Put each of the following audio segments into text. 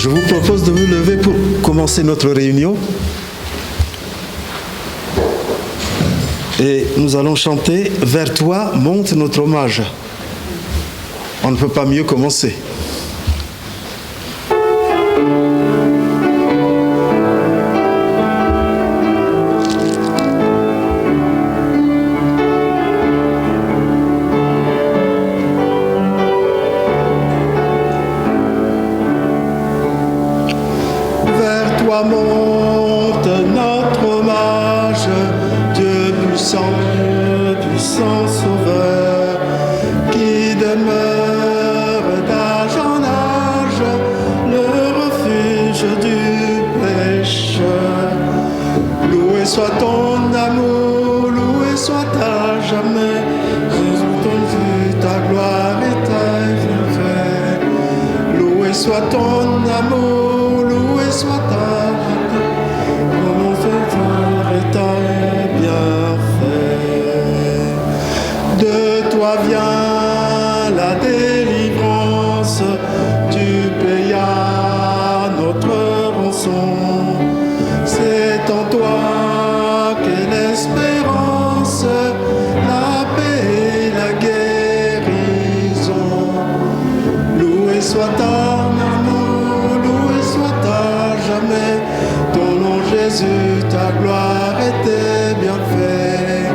Je vous propose de vous lever pour commencer notre réunion. Et nous allons chanter « Vers toi monte notre hommage ». On ne peut pas mieux commencer. Monte notre hommage, Dieu puissant sauveur, qui demeure d'âge en âge, le refuge du pécheur. Loué soit ton amour, loué soit à jamais, Jésus ton Dieu, ta gloire et ta bienfait. Loué soit ton amour, loué soit ta vient la délivrance, tu payas notre rançon. C'est en toi qu'est l'espérance, la paix et la guérison. Loué soit ton amour, loué soit à jamais, ton nom Jésus, ta gloire et tes bienfaits.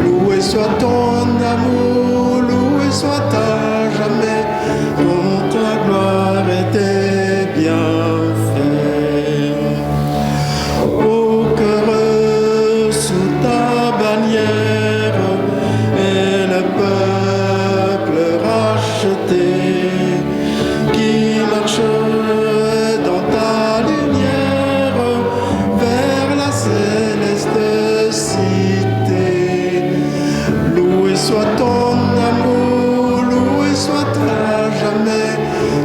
Loué soit ton amour, loué soit à jamais, dont ta gloire et tes bienfaits. Ô cœur sous ta bannière, et le peuple racheté, qui marche dans ta lumière, vers la céleste cité. Loué soit ton amour, loué soit à jamais,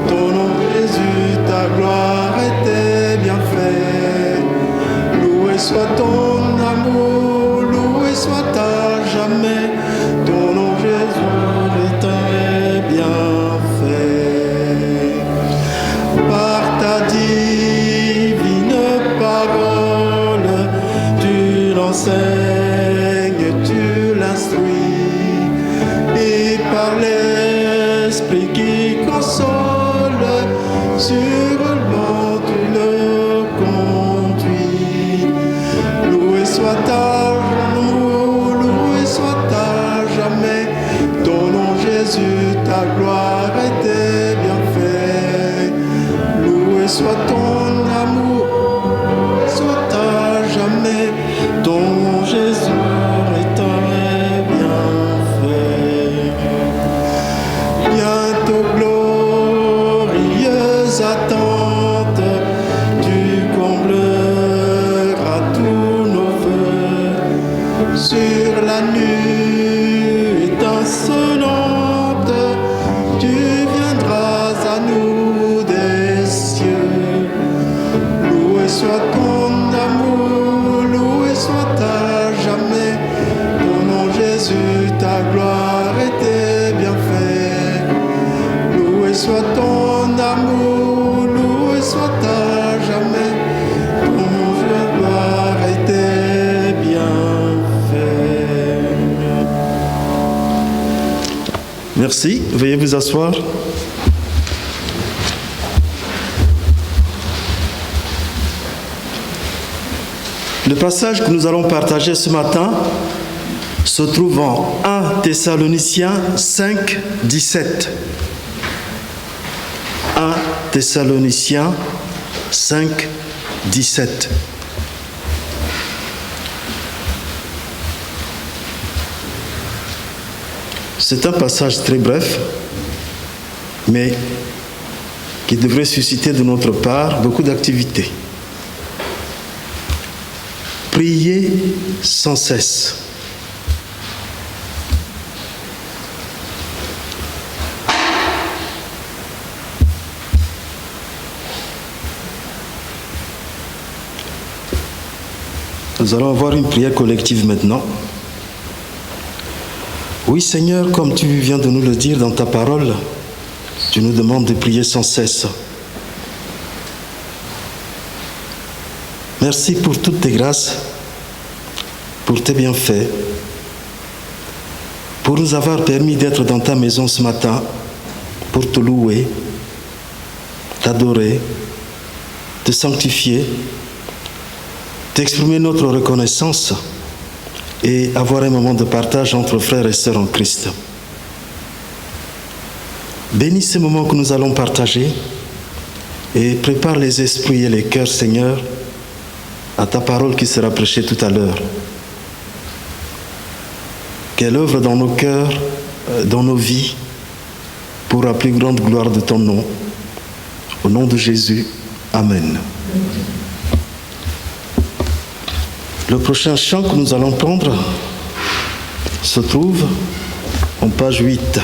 ton nom Jésus, ta gloire et tes bienfaits. Loué soit ton amour, loué soit à jamais, ton nom Jésus et tes bienfaits. Par ta divine parole, tu l'enseignes, tu l'instruis, et par l'Esprit qui console, sûrement tu le conduis. Loué soit ta amour, loué soit à jamais, ton nom Jésus, ta gloire et tes bienfaits. Loué soit ton amour, soit à jamais, ton nom Jésus et tes bienfaits. Bientôt glorieuse attente, tu combleras tous nos vœux. Sur la nuit étincelante, tu viendras à nous des cieux. Loué soit ton amour, loué soit à jamais, ton nom Jésus, ta gloire et tes bienfaits. Loué soit ton amour, loué soit à jamais, ton nom Jésus, gloire et tes bienfaits. Merci. Veuillez vous asseoir. Le passage que nous allons partager ce matin se trouve en 1 Thessaloniciens 5, 17. 1 Thessaloniciens 5, 17. C'est un passage très bref, mais qui devrait susciter de notre part beaucoup d'activité. Priez sans cesse. Nous allons avoir une prière collective maintenant. Oui Seigneur, comme tu viens de nous le dire dans ta parole, tu nous demandes de prier sans cesse. Merci pour toutes tes grâces, pour tes bienfaits, pour nous avoir permis d'être dans ta maison ce matin, pour te louer, t'adorer, te sanctifier, t'exprimer notre reconnaissance et avoir un moment de partage entre frères et sœurs en Christ. Bénis ces moments que nous allons partager et prépare les esprits et les cœurs, Seigneur, à ta parole qui sera prêchée tout à l'heure. Qu'elle œuvre dans nos cœurs, dans nos vies, pour la plus grande gloire de ton nom. Au nom de Jésus, Amen. Le prochain chant que nous allons prendre se trouve en page 8.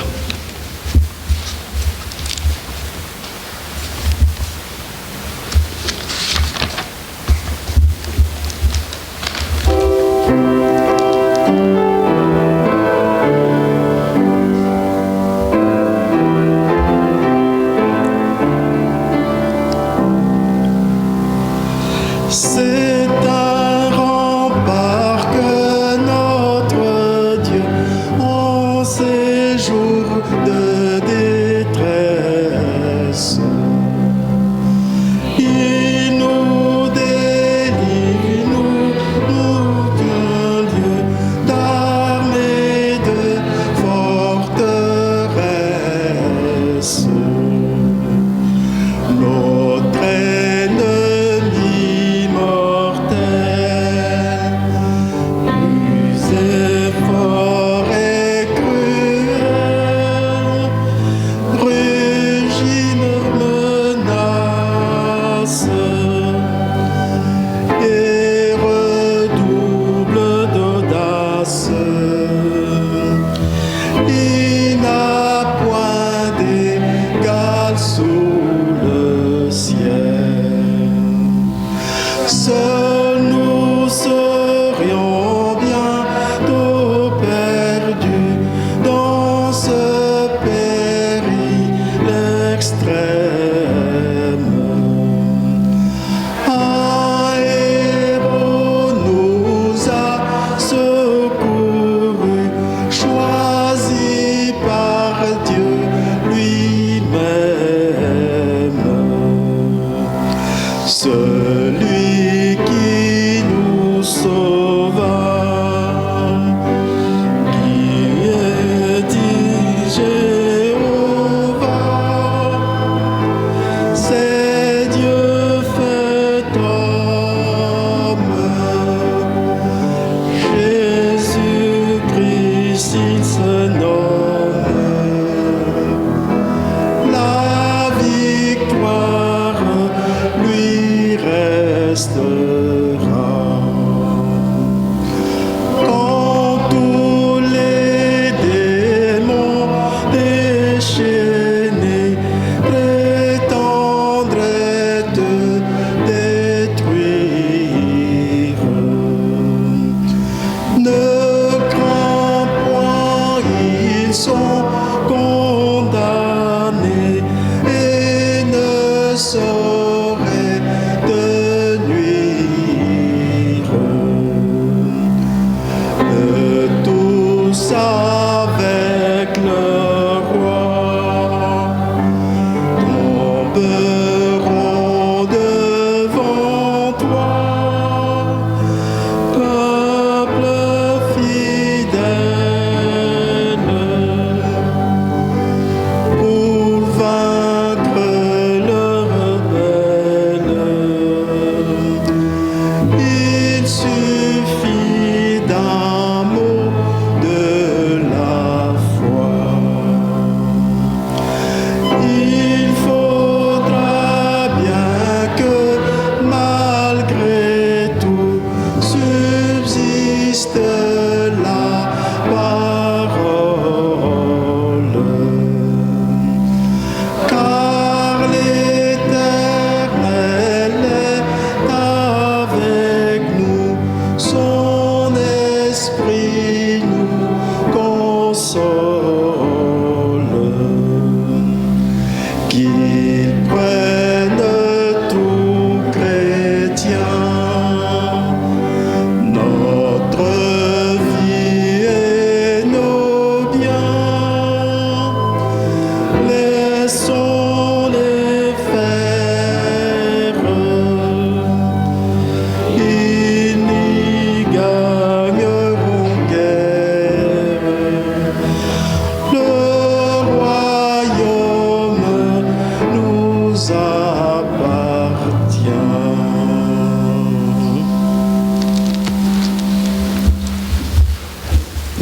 Qu'il prenne tout chrétien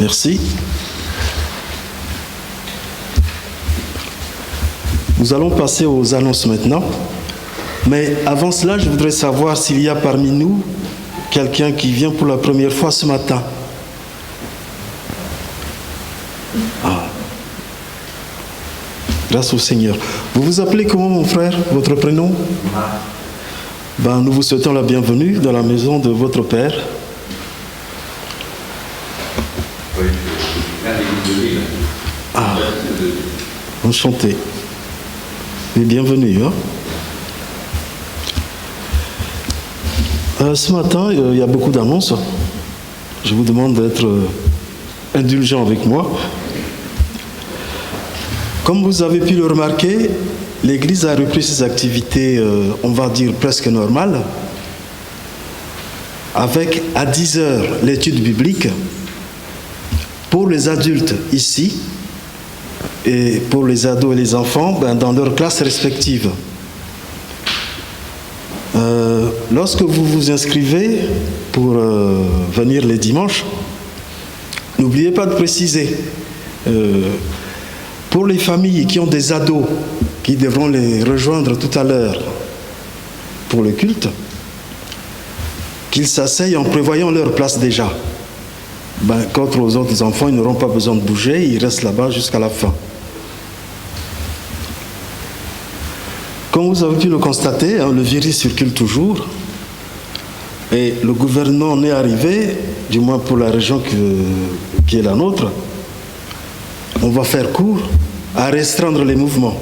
Merci. Nous allons passer aux annonces maintenant. Mais avant cela, je voudrais savoir s'il y a parmi nous quelqu'un qui vient pour la première fois ce matin. Ah. Grâce au Seigneur. Vous vous appelez comment, mon frère? Votre prénom? Ben, nous vous souhaitons la bienvenue dans la maison de votre Père. Ah, enchanté. Et bienvenue. Ce matin, il y a beaucoup d'annonces. Je vous demande d'être indulgent avec moi. Comme vous avez pu le remarquer, l'Église a repris ses activités, on va dire presque normales, avec à 10 heures l'étude biblique pour les adultes ici et pour les ados et les enfants dans leurs classes respectives. Lorsque vous vous inscrivez pour venir les dimanches, n'oubliez pas de préciser pour les familles qui ont des ados qui devront les rejoindre tout à l'heure pour le culte, qu'ils s'asseyent en prévoyant leur place déjà. Quant aux autres enfants, ils n'auront pas besoin de bouger, ils restent là-bas jusqu'à la fin. Comme vous avez pu le constater, le virus circule toujours et le gouvernement est arrivé, du moins pour la région qui est la nôtre, on va faire court à restreindre les mouvements.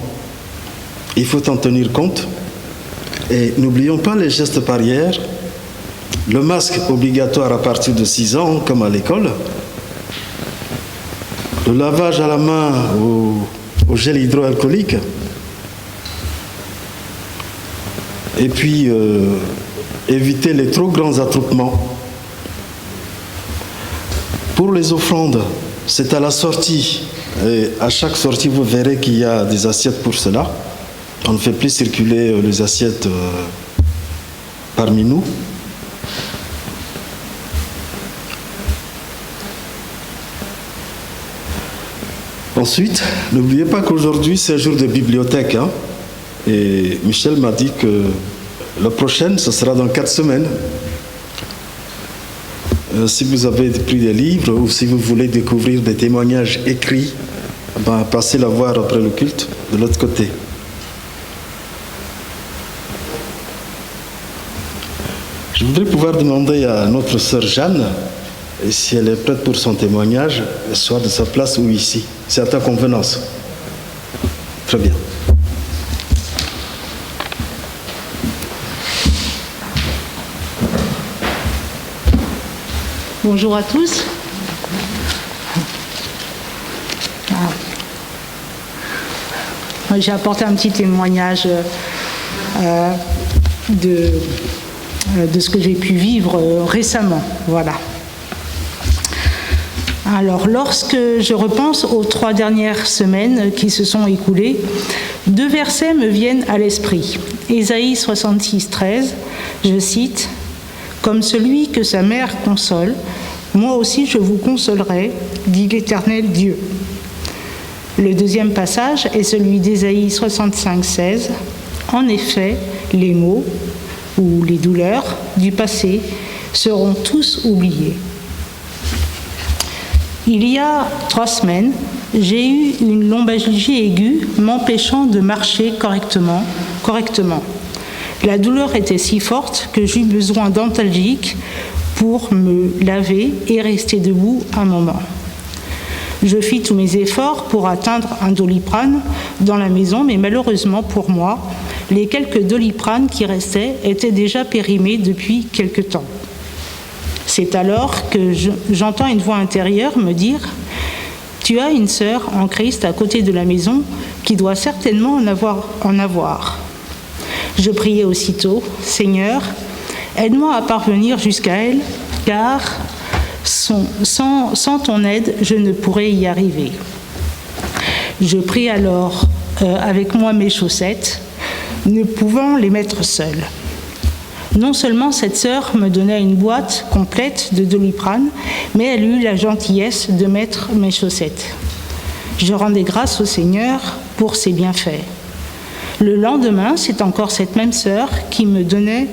Il faut en tenir compte et n'oublions pas les gestes barrières, le masque obligatoire à partir de 6 ans comme à l'école, le lavage à la main au gel hydroalcoolique, et puis éviter les trop grands attroupements. Pour les offrandes, c'est à la sortie. Et à chaque sortie, vous verrez qu'il y a des assiettes pour cela. On ne fait plus circuler les assiettes parmi nous. Ensuite, n'oubliez pas qu'aujourd'hui, c'est un jour de bibliothèque. Et Michel m'a dit que la prochaine, ce sera dans 4 semaines. Si vous avez pris des livres ou si vous voulez découvrir des témoignages écrits, passez la voir après le culte de l'autre côté. Je voudrais pouvoir demander à notre sœur Jeanne si elle est prête pour son témoignage, soit de sa place ou ici. C'est à ta convenance. Très bien. Bonjour à tous. J'ai apporté un petit témoignage de ce que j'ai pu vivre récemment. Voilà. Alors, lorsque je repense aux 3 dernières semaines qui se sont écoulées, 2 versets me viennent à l'esprit. Ésaïe 66, 13, je cite, « Comme celui que sa mère console, moi aussi je vous consolerai, dit l'Éternel Dieu. » Le deuxième passage est celui d'Ésaïe 65, 16. « En effet, les maux ou les douleurs du passé seront tous oubliés. » Il y a 3 semaines, j'ai eu une lombalgie aiguë m'empêchant de marcher correctement. La douleur était si forte que j'eus besoin d'antalgiques pour me laver et rester debout un moment. Je fis tous mes efforts pour atteindre un Doliprane dans la maison, mais malheureusement pour moi, les quelques Doliprane qui restaient étaient déjà périmés depuis quelque temps. C'est alors que j'entends une voix intérieure me dire « Tu as une sœur en Christ à côté de la maison qui doit certainement en avoir. » Je priai aussitôt « Seigneur, aide-moi à parvenir jusqu'à elle, car sans ton aide, je ne pourrais y arriver. » Je pris alors avec moi mes chaussettes, ne pouvant les mettre seule. Non seulement cette sœur me donnait une boîte complète de Doliprane, mais elle eut la gentillesse de mettre mes chaussettes. Je rendais grâce au Seigneur pour ses bienfaits. Le lendemain, c'est encore cette même sœur qui me donnait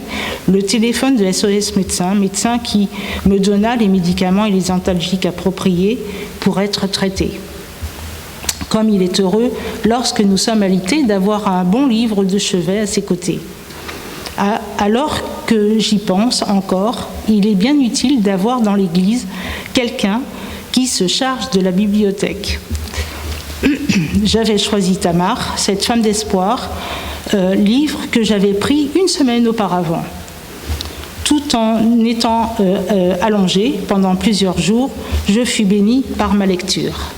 le téléphone de SOS médecin qui me donna les médicaments et les antalgiques appropriés pour être traitée. Comme il est heureux, lorsque nous sommes alités, d'avoir un bon livre de chevet à ses côtés. Alors que j'y pense encore, il est bien utile d'avoir dans l'Église quelqu'un qui se charge de la bibliothèque. J'avais choisi Tamar, cette femme d'espoir, livre que j'avais pris une semaine auparavant. Tout en étant allongée pendant plusieurs jours, je fus bénie par ma lecture.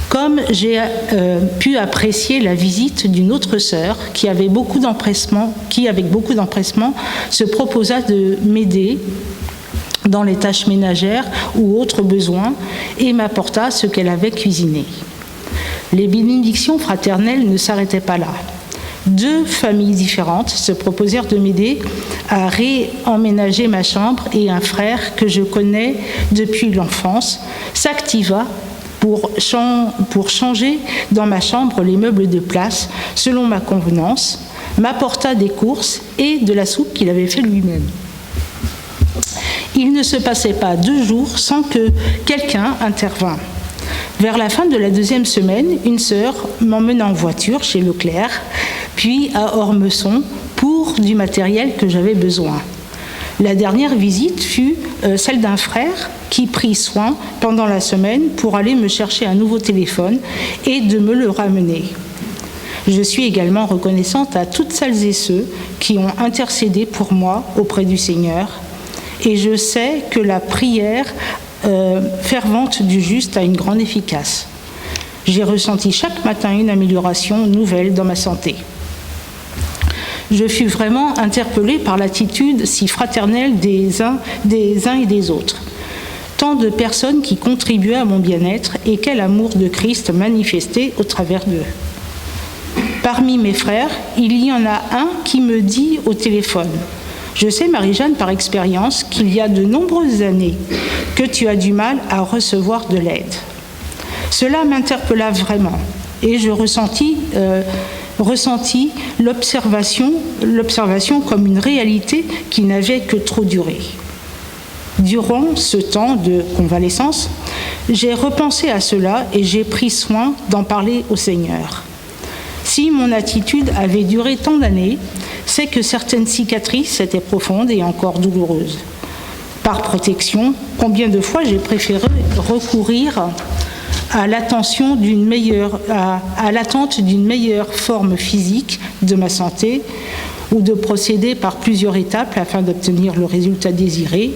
Comme j'ai pu apprécier la visite d'une autre sœur qui, avec beaucoup d'empressement, se proposa de m'aider dans les tâches ménagères ou autres besoins et m'apporta ce qu'elle avait cuisiné. Les bénédictions fraternelles ne s'arrêtaient pas là. 2 familles différentes se proposèrent de m'aider à réemménager ma chambre et un frère que je connais depuis l'enfance s'activa pour changer dans ma chambre les meubles de place selon ma convenance, m'apporta des courses et de la soupe qu'il avait fait lui-même. Il ne se passait pas 2 jours sans que quelqu'un intervînt. Vers la fin de la 2e semaine, une sœur m'emmena en voiture chez Leclerc, puis à Ormesson pour du matériel que j'avais besoin. La dernière visite fut celle d'un frère qui prit soin pendant la semaine pour aller me chercher un nouveau téléphone et de me le ramener. Je suis également reconnaissante à toutes celles et ceux qui ont intercédé pour moi auprès du Seigneur, et je sais que la prière fervente du juste a une grande efficace. J'ai ressenti chaque matin une amélioration nouvelle dans ma santé. Je fus vraiment interpellée par l'attitude si fraternelle des uns et des autres. Tant de personnes qui contribuaient à mon bien-être et quel amour de Christ manifesté au travers d'eux. Parmi mes frères, il y en a un qui me dit au téléphone: « Je sais, Marie-Jeanne, par expérience, qu'il y a de nombreuses années que tu as du mal à recevoir de l'aide. » Cela m'interpella vraiment et je ressentis l'observation comme une réalité qui n'avait que trop duré. Durant ce temps de convalescence, j'ai repensé à cela et j'ai pris soin d'en parler au Seigneur. Si mon attitude avait duré tant d'années, c'est que certaines cicatrices étaient profondes et encore douloureuses. Par protection, combien de fois j'ai préféré recourir à l'attente d'une meilleure forme physique de ma santé ou de procéder par plusieurs étapes afin d'obtenir le résultat désiré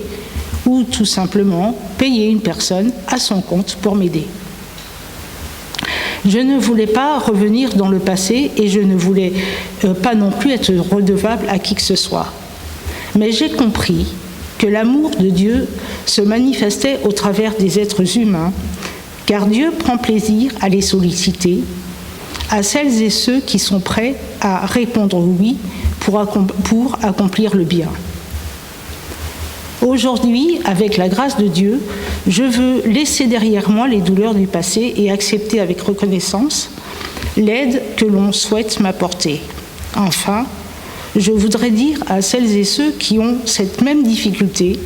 ou tout simplement payer une personne à son compte pour m'aider. Je ne voulais pas revenir dans le passé et je ne voulais pas non plus être redevable à qui que ce soit. Mais j'ai compris que l'amour de Dieu se manifestait au travers des êtres humains, car Dieu prend plaisir à les solliciter, à celles et ceux qui sont prêts à répondre oui pour accomplir le bien. Aujourd'hui, avec la grâce de Dieu, je veux laisser derrière moi les douleurs du passé et accepter avec reconnaissance l'aide que l'on souhaite m'apporter. Enfin, je voudrais dire à celles et ceux qui ont cette même difficulté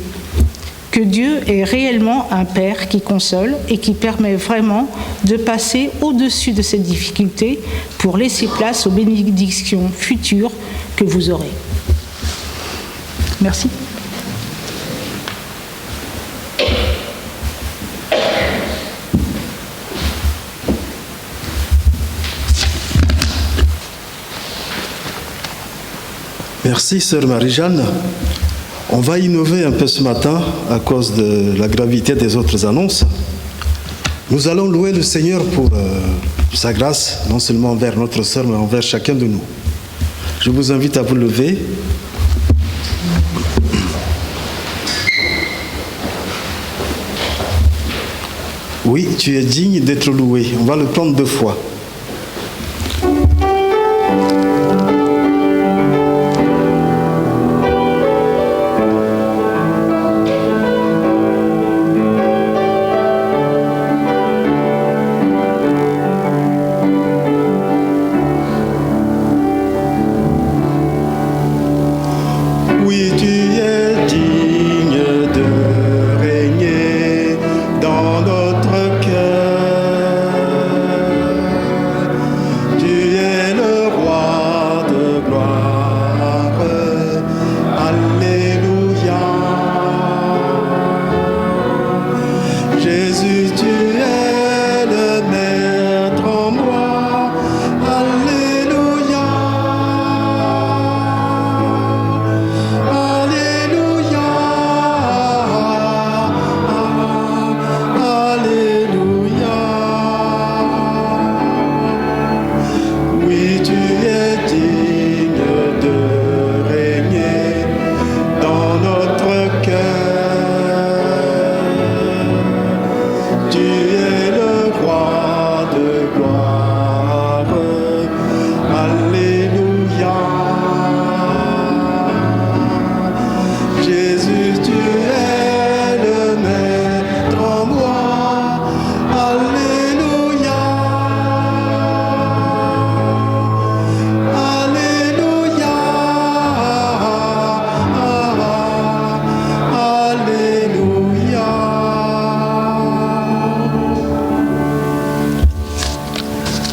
que Dieu est réellement un Père qui console et qui permet vraiment de passer au-dessus de cette difficulté pour laisser place aux bénédictions futures que vous aurez. Merci. Merci, sœur Marie-Jeanne. On va innover un peu ce matin à cause de la gravité des autres annonces. Nous allons louer le Seigneur pour sa grâce, non seulement envers notre sœur, mais envers chacun de nous. Je vous invite à vous lever. Oui, tu es digne d'être loué. On va le prendre 2 fois.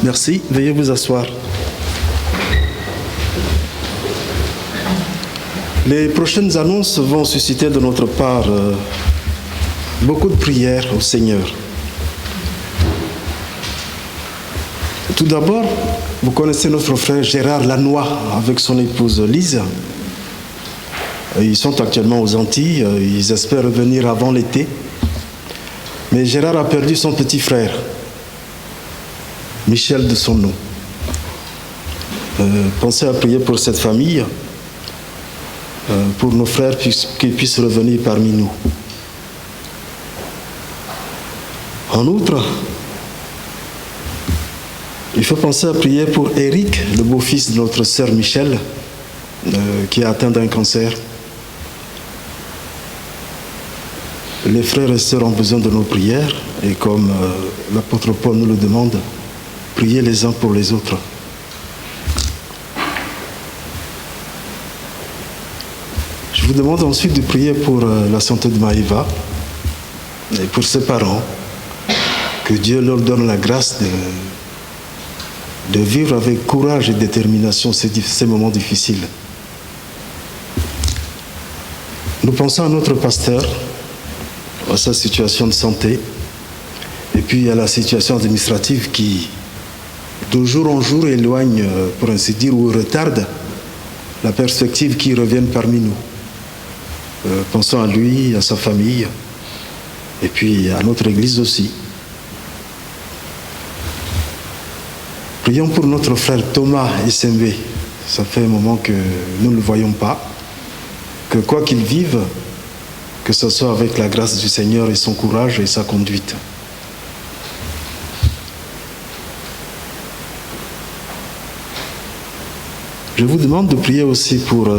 Merci, veuillez vous asseoir. Les prochaines annonces vont susciter de notre part beaucoup de prières au Seigneur. Tout d'abord, vous connaissez notre frère Gérard Lanois avec son épouse Lise. Ils sont actuellement aux Antilles, ils espèrent revenir avant l'été. Mais Gérard a perdu son petit frère, Michel de son nom. Pensez à prier pour cette famille, pour nos frères, qu'ils puissent revenir parmi nous. En outre, il faut penser à prier pour Eric, le beau-fils de notre sœur Michel, qui est atteint d'un cancer. Les frères et sœurs ont besoin de nos prières, et comme l'apôtre Paul nous le demande, priez les uns pour les autres. Je vous demande ensuite de prier pour la santé de Maëva et pour ses parents, que Dieu leur donne la grâce de vivre avec courage et détermination ces moments difficiles. Nous pensons à notre pasteur, à sa situation de santé, et puis à la situation administrative qui, de jour en jour, éloigne, pour ainsi dire, ou retarde la perspective qu'il revienne parmi nous. Pensons à lui, à sa famille, et puis à notre Église aussi. Prions pour notre frère Thomas SMV. Ça fait un moment que nous ne le voyons pas. Que quoi qu'il vive, que ce soit avec la grâce du Seigneur et son courage et sa conduite. Je vous demande de prier aussi pour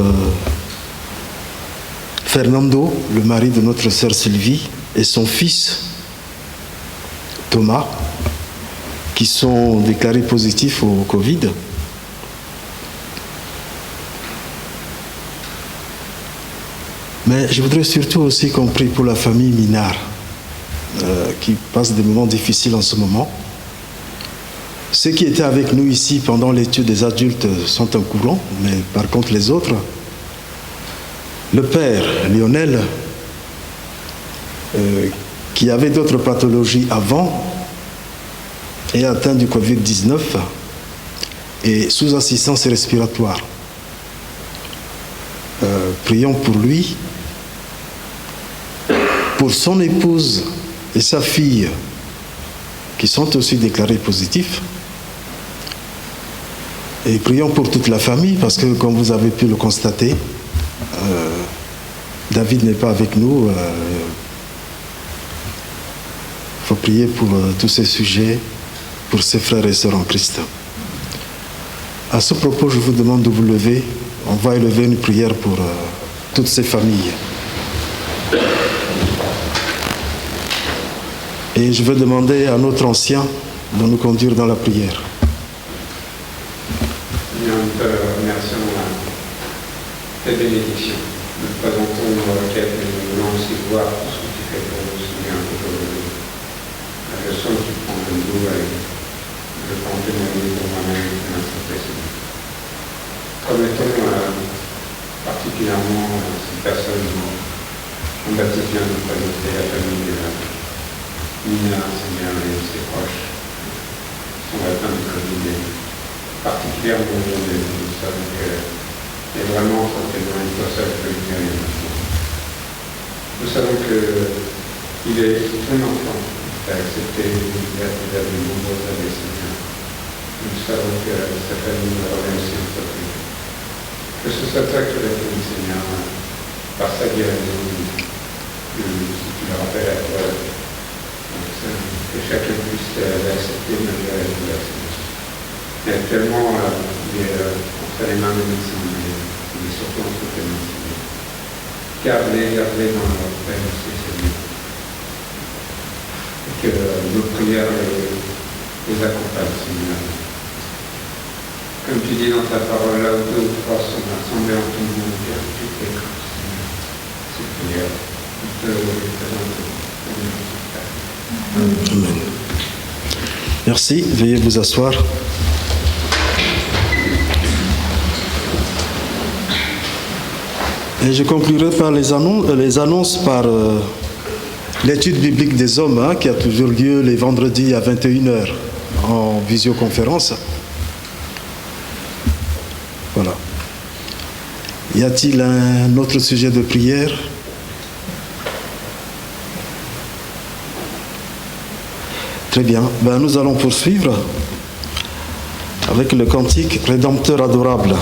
Fernando, le mari de notre sœur Sylvie, et son fils Thomas, qui sont déclarés positifs au Covid. Mais je voudrais surtout aussi qu'on prie pour la famille Minard, qui passe des moments difficiles en ce moment. Ceux qui étaient avec nous ici pendant l'étude des adultes sont au courant, mais par contre les autres, le père Lionel, qui avait d'autres pathologies avant, est atteint du Covid-19 et sous assistance respiratoire. Prions pour lui, pour son épouse et sa fille, qui sont aussi déclarés positifs. Et prions pour toute la famille, parce que comme vous avez pu le constater, David n'est pas avec nous. Il faut prier pour tous ces sujets, pour ses frères et sœurs en Christ. À ce propos, je vous demande de vous lever. On va élever une prière pour toutes ces familles. Et je vais demander à notre ancien de nous conduire dans la prière. Nous te remercions tes bénédictions. Nous te présentons nos requêtes et nous voulons aussi voir tout ce que tu fais pour nous, Seigneur, aujourd'hui. La leçon que tu prends de nous et je prends témoigner pour moi-même et l'instant précédent. Commettons particulièrement ces personnes en baptisant de présenter la famille de Nina, Seigneur, et ses proches sont atteints de Covid. Particulièrement aujourd'hui, nous savons et vraiment ça témoigne de toi seul que le Seigneur est maintenant. Nous savons qu'il est un enfant qui a accepté l'idée de nombreuses années, Seigneur. Nous savons que sa famille va remercier notre Dieu. Que ce soit toi qui réponds, Seigneur, par sa guérison, que tu le rappelles à toi, que chacun puisse l'accepter malgré la douleur, Seigneur. Et actuellement, il est entre les mains des médecins, mais surtout entre tes mains, Seigneur. Garde-les dans leur paix aussi, Seigneur. Et que nos prières les accompagnent, Seigneur. Comme tu dis dans ta parole, là où deux ou trois sont rassemblés en ton nom, Père, tu t'es comme Seigneur. Ces prières, nous te les présentons. Amen. Merci, veuillez vous asseoir. Et je conclurai par les annonces par l'étude biblique des hommes qui a toujours lieu les vendredis à 21h en visioconférence. Voilà. Y a-t-il un autre sujet de prière? Très bien. Nous allons poursuivre avec le cantique Rédempteur adorable.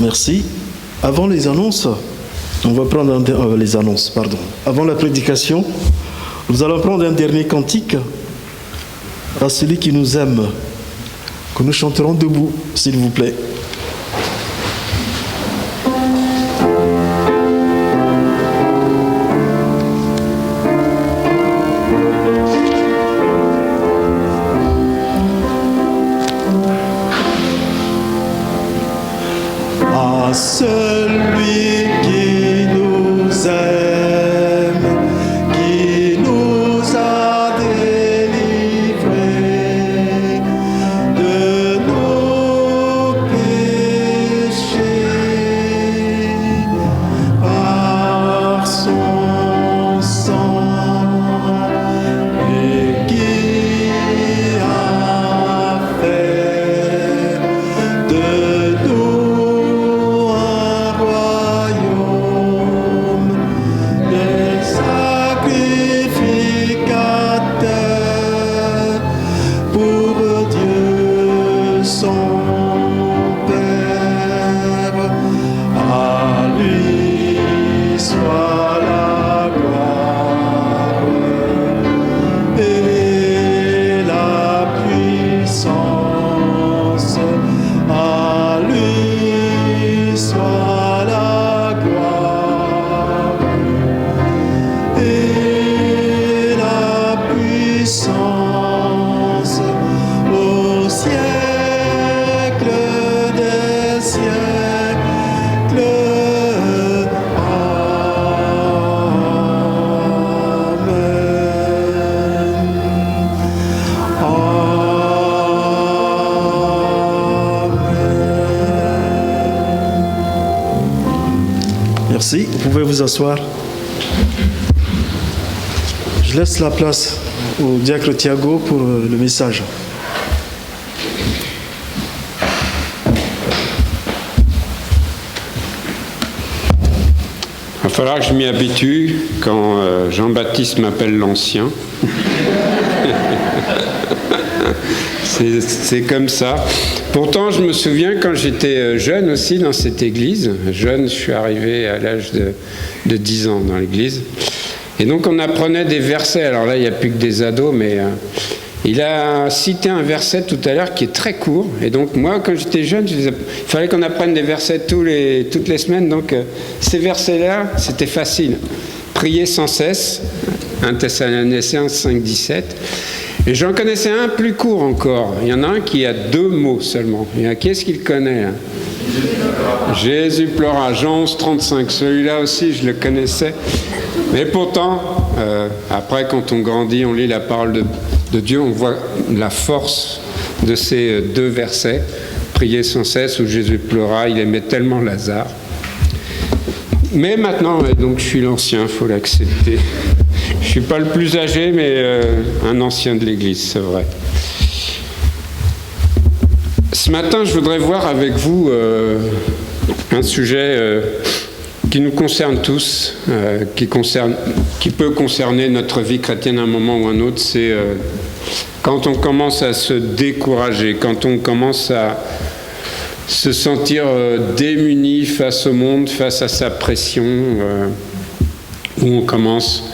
Merci. Avant les annonces, on va prendre les annonces, pardon. Avant la prédication, nous allons prendre un dernier cantique à celui qui nous aime, que nous chanterons debout, s'il vous plaît. Celui qui nous aime, qui nous a délivrés de nos péchés par son sang, et qui a fait de nous Merci. Vous pouvez vous asseoir. Je laisse la place au diacre Thiago pour le message. Il va falloir que je m'y habitue quand Jean-Baptiste m'appelle l'ancien. C'est comme ça. Pourtant, je me souviens quand j'étais jeune aussi dans cette église. Jeune, je suis arrivé à l'âge de 10 ans dans l'église. Et donc, on apprenait des versets. Alors là, il n'y a plus que des ados, mais il a cité un verset tout à l'heure qui est très court. Et donc, moi, quand j'étais jeune, il fallait qu'on apprenne des versets toutes les semaines. Donc, ces versets-là, c'était facile. Prier sans cesse, 1 Thessaloniciens 5, 17. Et j'en connaissais un plus court encore. Il y en a un qui a 2 mots seulement. Et qui est-ce qu'il connaît là ? Jésus pleura. Jean 11, 35. Celui-là aussi, je le connaissais. Mais pourtant, après, quand on grandit, on lit la parole de Dieu, on voit la force de ces 2 versets. Prier sans cesse, où Jésus pleura. Il aimait tellement Lazare. Mais maintenant, donc, je suis l'ancien, il faut l'accepter. Je ne suis pas le plus âgé, mais un ancien de l'Église, c'est vrai. Ce matin, je voudrais voir avec vous un sujet qui nous concerne tous, qui peut concerner notre vie chrétienne à un moment ou un autre. C'est quand on commence à se décourager, quand on commence à se sentir démuni face au monde, face à sa pression, où on commence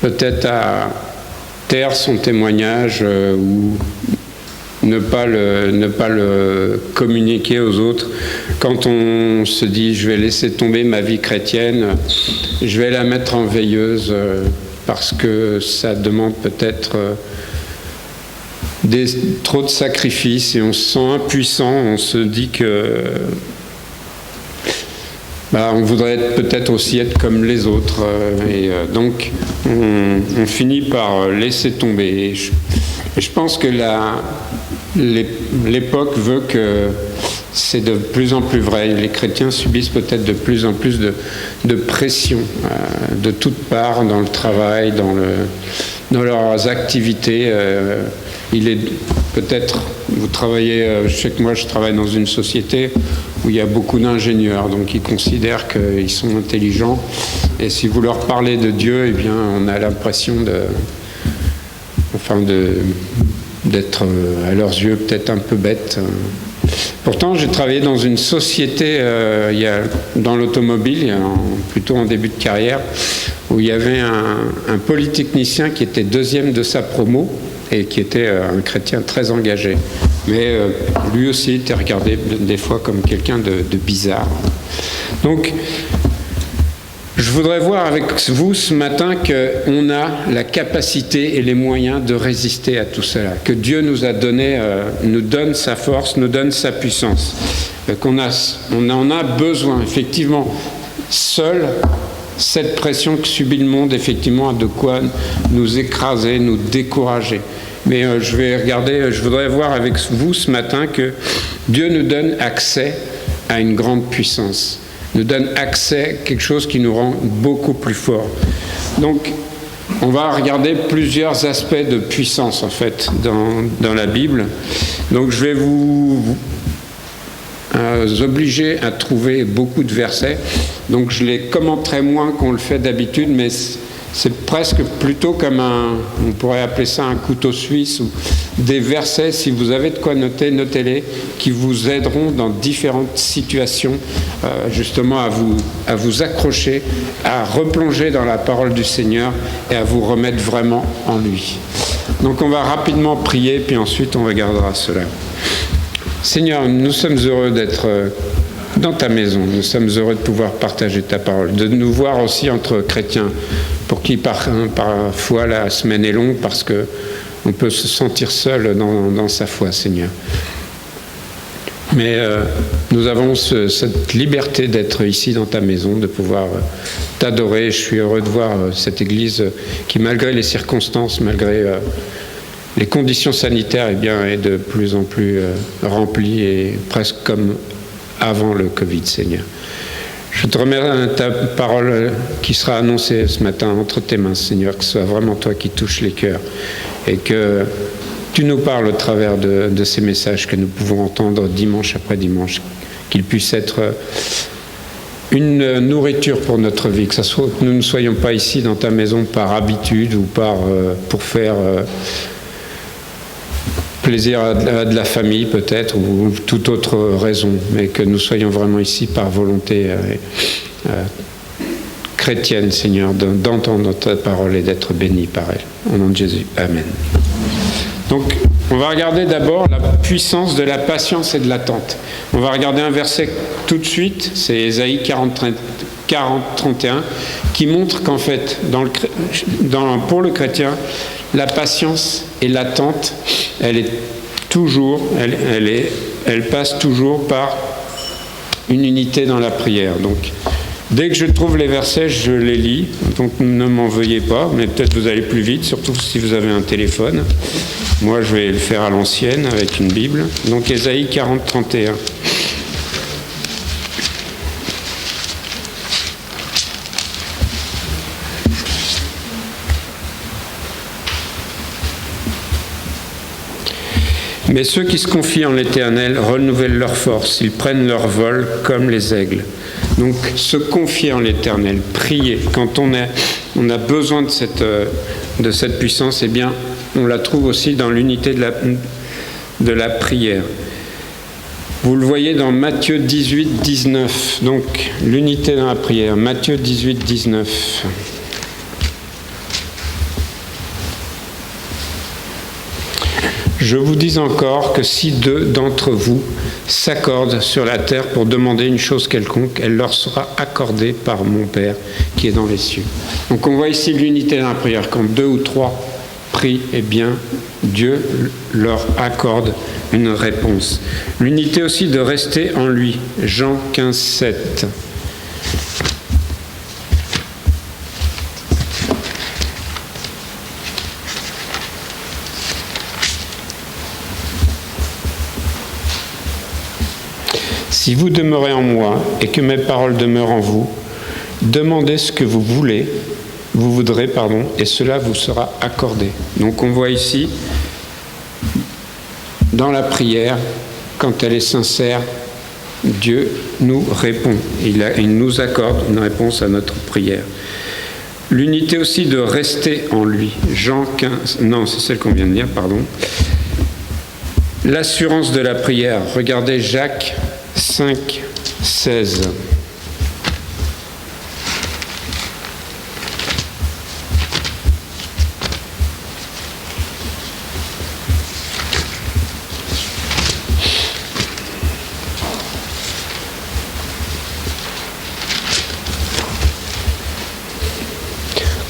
peut-être à taire son témoignage ou ne pas le communiquer aux autres. Quand on se dit « je vais laisser tomber ma vie chrétienne, je vais la mettre en veilleuse parce que ça demande peut-être trop de sacrifices » et on se sent impuissant, on se dit que on voudrait peut-être aussi être comme les autres donc on finit par laisser tomber. Et je pense que l'époque veut que c'est de plus en plus vrai. Les chrétiens subissent peut-être de plus en plus de pression de toutes parts, dans le travail, dans leurs activités. Il est peut-être, vous travaillez, je sais que moi je travaille dans une société où il y a beaucoup d'ingénieurs, donc ils considèrent qu'ils sont intelligents, et si vous leur parlez de Dieu, eh bien on a l'impression d'être à leurs yeux peut-être un peu bête. Pourtant, j'ai travaillé dans une société dans l'automobile, plutôt en début de carrière, où il y avait un polytechnicien qui était 2e de sa promo et qui était un chrétien très engagé. Mais lui aussi était regardé des fois comme quelqu'un de bizarre. Donc, je voudrais voir avec vous ce matin qu'on a la capacité et les moyens de résister à tout cela, que Dieu nous a donné, nous donne sa force, nous donne sa puissance, on en a besoin. Effectivement, seule cette pression que subit le monde, effectivement, a de quoi nous écraser, nous décourager. Mais je voudrais voir avec vous ce matin que Dieu nous donne accès à une grande puissance, nous donne accès à quelque chose qui nous rend beaucoup plus forts. Donc, on va regarder plusieurs aspects de puissance, en fait, dans la Bible. Donc, je vais vous obliger à trouver beaucoup de versets. Donc, je les commenterai moins qu'on le fait d'habitude, mais c'est presque plutôt comme on pourrait appeler ça un couteau suisse, ou des versets, si vous avez de quoi noter, notez-les, qui vous aideront dans différentes situations, justement à vous accrocher, à replonger dans la parole du Seigneur et à vous remettre vraiment en lui. Donc on va rapidement prier, puis ensuite on regardera cela. Seigneur, nous sommes heureux d'être dans ta maison, nous sommes heureux de pouvoir partager ta parole, de nous voir aussi entre chrétiens, pour qui parfois la semaine est longue parce qu'on peut se sentir seul dans sa foi, Seigneur. Mais nous avons cette liberté d'être ici dans ta maison, de pouvoir t'adorer. Je suis heureux de voir cette Église qui, malgré les circonstances, malgré les conditions sanitaires, est de plus en plus remplie et presque comme avant le Covid, Seigneur. Je te remets ta parole qui sera annoncée ce matin entre tes mains, Seigneur, que ce soit vraiment toi qui touches les cœurs et que tu nous parles au travers de ces messages que nous pouvons entendre dimanche après dimanche, qu'ils puissent être une nourriture pour notre vie, que nous ne soyons pas ici dans ta maison par habitude ou pour faire plaisir à de la famille peut-être ou toute autre raison, mais que nous soyons vraiment ici par volonté chrétienne, Seigneur, d'entendre ta parole et d'être bénis par elle. Au nom de Jésus. Amen. Donc, on va regarder d'abord la puissance de la patience et de l'attente. On va regarder un verset tout de suite, c'est Ésaïe 40-31, qui montre qu'en fait, pour le chrétien, la patience et l'attente, elle passe toujours par une unité dans la prière. Donc, dès que je trouve les versets, je les lis. Donc, ne m'en veuillez pas, mais peut-être vous allez plus vite, surtout si vous avez un téléphone. Moi, je vais le faire à l'ancienne avec une Bible. Donc, Ésaïe 40-31. Mais ceux qui se confient en l'Éternel renouvellent leur force, ils prennent leur vol comme les aigles. Donc, se confier en l'Éternel, prier, quand on a besoin de cette puissance, eh bien, on la trouve aussi dans l'unité de la prière. Vous le voyez dans Matthieu 18-19, donc l'unité dans la prière, Matthieu 18-19. Je vous dis encore que si 2 d'entre vous s'accordent sur la terre pour demander une chose quelconque, elle leur sera accordée par mon Père qui est dans les cieux. Donc on voit ici l'unité dans la prière. Quand 2 ou 3 prient, eh bien Dieu leur accorde une réponse. L'unité aussi de rester en lui. Jean 15-7. Si vous demeurez en moi et que mes paroles demeurent en vous, demandez ce que vous voudrez, et cela vous sera accordé. Donc on voit ici, dans la prière, quand elle est sincère, Dieu nous répond. Il nous accorde une réponse à notre prière. L'unité aussi de rester en lui. Jean 15, non, c'est celle qu'on vient de lire, pardon. L'assurance de la prière. Regardez Jacques 5, 16.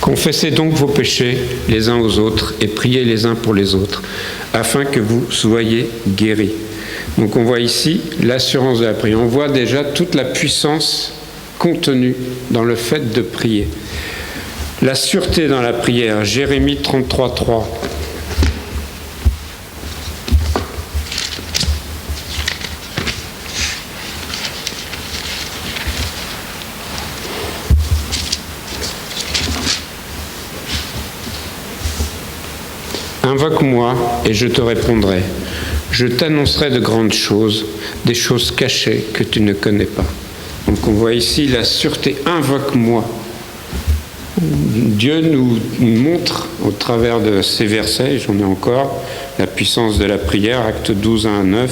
Confessez donc vos péchés les uns aux autres et priez les uns pour les autres, afin que vous soyez guéris. Donc on voit ici l'assurance de la prière. On voit déjà toute la puissance contenue dans le fait de prier. La sûreté dans la prière, Jérémie 33:3. Invoque-moi et je te répondrai. Je t'annoncerai de grandes choses, des choses cachées que tu ne connais pas. Donc on voit ici la sûreté. Invoque-moi. Dieu nous montre au travers de ces versets, j'en ai encore, la puissance de la prière, acte 12, 1 à 9,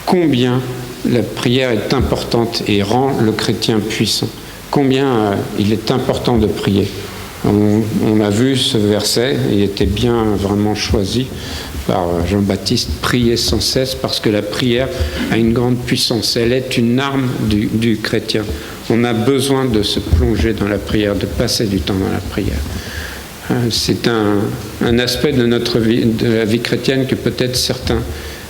combien la prière est importante et rend le chrétien puissant. Combien il est important de prier. On a vu ce verset, il était bien vraiment choisi par Jean-Baptiste, prier sans cesse, parce que la prière a une grande puissance. Elle est une arme du chrétien. On a besoin de se plonger dans la prière, de passer du temps dans la prière. C'est un aspect de notre vie, de la vie chrétienne, que peut-être certains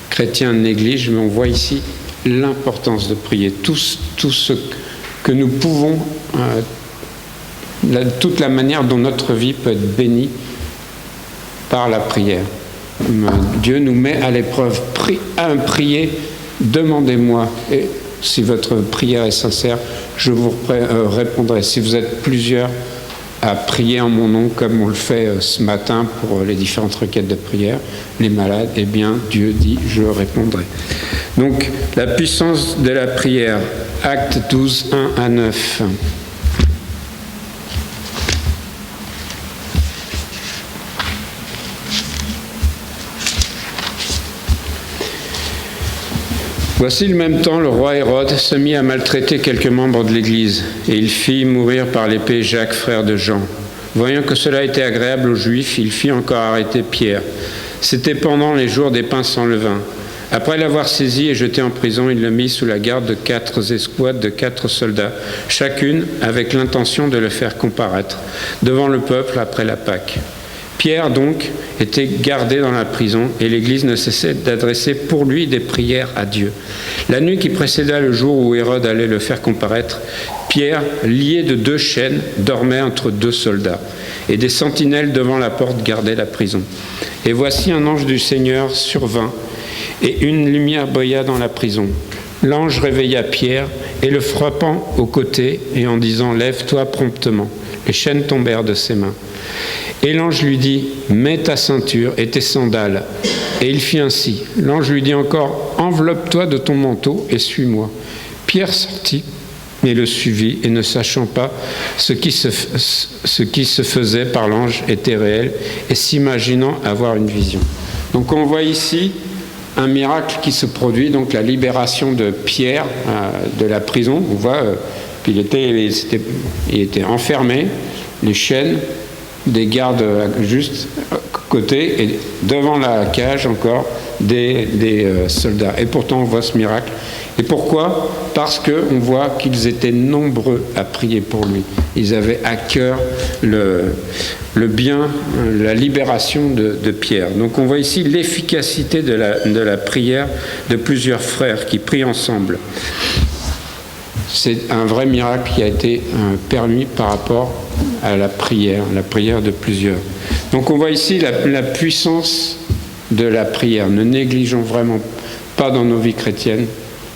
chrétiens négligent, mais on voit ici l'importance de prier. Tout ce que nous pouvons, toute la manière dont notre vie peut être bénie par la prière. Dieu nous met à l'épreuve. Priez, demandez-moi. Et Si votre prière est sincère, je vous répondrai. Si vous êtes plusieurs à prier en mon nom, comme on le fait ce matin pour les différentes requêtes de prière, les malades, eh bien, Dieu dit, je répondrai. Donc, la puissance de la prière, Actes 12, 1 à 9. Voici le même temps, le roi Hérode se mit à maltraiter quelques membres de l'Église, et il fit mourir par l'épée Jacques, frère de Jean. Voyant que cela était agréable aux Juifs, il fit encore arrêter Pierre. C'était pendant les jours des pains sans levain. Après l'avoir saisi et jeté en prison, il le mit sous la garde de 4 escouades de 4 soldats, chacune avec l'intention de le faire comparaître devant le peuple après la Pâque. Pierre, donc, était gardé dans la prison et l'Église ne cessait d'adresser pour lui des prières à Dieu. La nuit qui précéda le jour où Hérode allait le faire comparaître, Pierre, lié de 2 chaînes, dormait entre 2 soldats et des sentinelles devant la porte gardaient la prison. Et voici un ange du Seigneur survint et une lumière brilla dans la prison. L'ange réveilla Pierre et le frappant au côté et en disant « Lève-toi promptement ». Les chaînes tombèrent de ses mains. Et l'ange lui dit « Mets ta ceinture et tes sandales ». Et il fit ainsi. L'ange lui dit encore « Enveloppe-toi de ton manteau et suis-moi ». Pierre sortit et le suivit, et ne sachant pas ce qui se faisait par l'ange était réel, et s'imaginant avoir une vision. Donc on voit ici un miracle qui se produit, donc la libération de Pierre de la prison. On voit qu'il était enfermé, les chaînes, des gardes juste à côté, et devant la cage encore des soldats. Et pourtant on voit ce miracle. Et pourquoi ? Parce qu'on voit qu'ils étaient nombreux à prier pour lui. Ils avaient à cœur le bien, la libération de Pierre. Donc on voit ici l'efficacité de la prière de plusieurs frères qui prient ensemble. C'est un vrai miracle qui a été permis par rapport à la prière de plusieurs. Donc on voit ici la puissance de la prière. Ne négligeons vraiment pas dans nos vies chrétiennes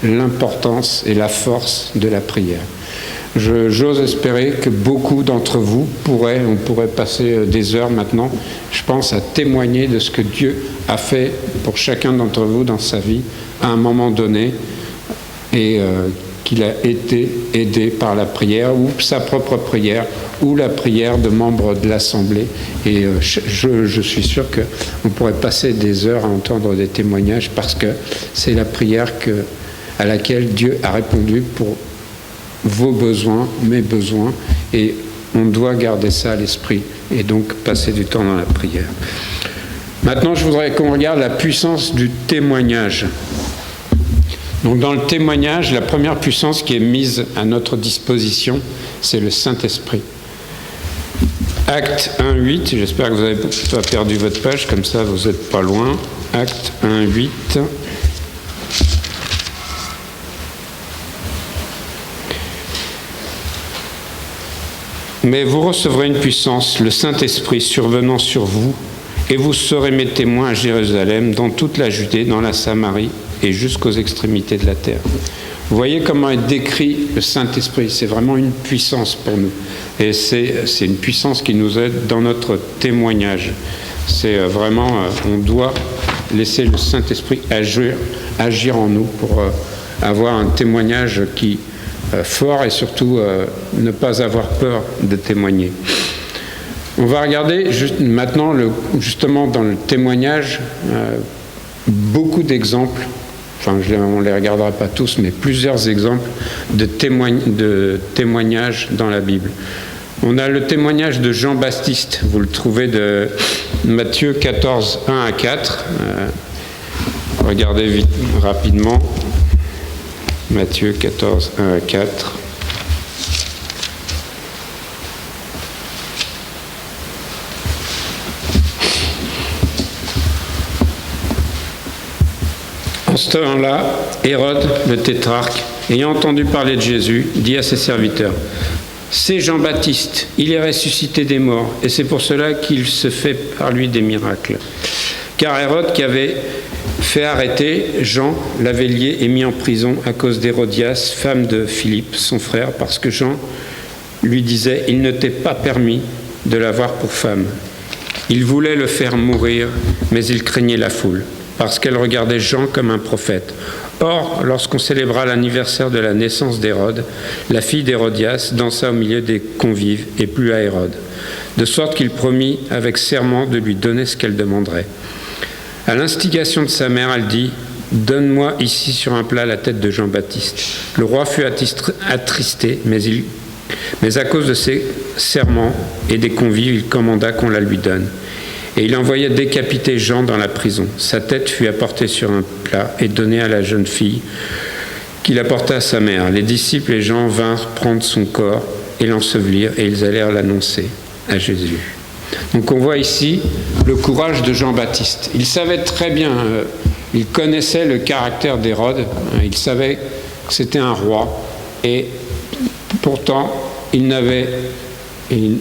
l'importance et la force de la prière. J'ose espérer que beaucoup d'entre vous on pourrait passer des heures maintenant, je pense, à témoigner de ce que Dieu a fait pour chacun d'entre vous dans sa vie à un moment donné, et qu'il a été aidé par la prière, ou sa propre prière, ou la prière de membres de l'Assemblée. Et je suis sûr qu'on pourrait passer des heures à entendre des témoignages, parce que c'est la prière à laquelle Dieu a répondu pour vos besoins, mes besoins, et on doit garder ça à l'esprit, et donc passer du temps dans la prière. Maintenant, je voudrais qu'on regarde la puissance du témoignage. Donc dans le témoignage, la première puissance qui est mise à notre disposition, c'est le Saint-Esprit. Acte 1.8, j'espère que vous n'avez pas perdu votre page, comme ça vous n'êtes pas loin. Acte 1.8. Mais vous recevrez une puissance, le Saint-Esprit survenant sur vous, et vous serez mes témoins à Jérusalem, dans toute la Judée, dans la Samarie et jusqu'aux extrémités de la terre. Vous voyez comment est décrit le Saint-Esprit. C'est vraiment une puissance pour nous. Et c'est une puissance qui nous aide dans notre témoignage. C'est vraiment, on doit laisser le Saint-Esprit agir en nous pour avoir un témoignage fort, et surtout ne pas avoir peur de témoigner. On va regarder maintenant justement dans le témoignage beaucoup d'exemples, enfin on ne les regardera pas tous, mais plusieurs exemples de témoignages dans la Bible. On a le témoignage de Jean-Baptiste, vous le trouvez de Matthieu 14, 1 à 4. Regardez rapidement. Matthieu 14, 1 à 4. En ce temps-là, Hérode, le tétrarque, ayant entendu parler de Jésus, dit à ses serviteurs : « C'est Jean-Baptiste, il est ressuscité des morts, et c'est pour cela qu'il se fait par lui des miracles. » Car Hérode, qui avait fait arrêter, Jean l'avait lié et mis en prison à cause d'Hérodias, femme de Philippe, son frère, parce que Jean lui disait « Il ne t'est pas permis de l'avoir pour femme ». Il voulait le faire mourir, mais il craignait la foule, parce qu'elle regardait Jean comme un prophète. Or, lorsqu'on célébra l'anniversaire de la naissance d'Hérode, la fille d'Hérodias dansa au milieu des convives et plut à Hérode, de sorte qu'il promit avec serment de lui donner ce qu'elle demanderait. À l'instigation de sa mère, elle dit « Donne-moi ici sur un plat la tête de Jean-Baptiste ». Le roi fut attristé, mais à cause de ses serments et des convives, il commanda qu'on la lui donne. Et il envoya décapiter Jean dans la prison. Sa tête fut apportée sur un plat et donnée à la jeune fille, qui l'apporta à sa mère. Les disciples et Jean vinrent prendre son corps et l'ensevelir, et ils allèrent l'annoncer à Jésus. Donc on voit ici le courage de Jean-Baptiste. Il savait très bien, il connaissait le caractère d'Hérode, il savait que c'était un roi, et pourtant il n'avait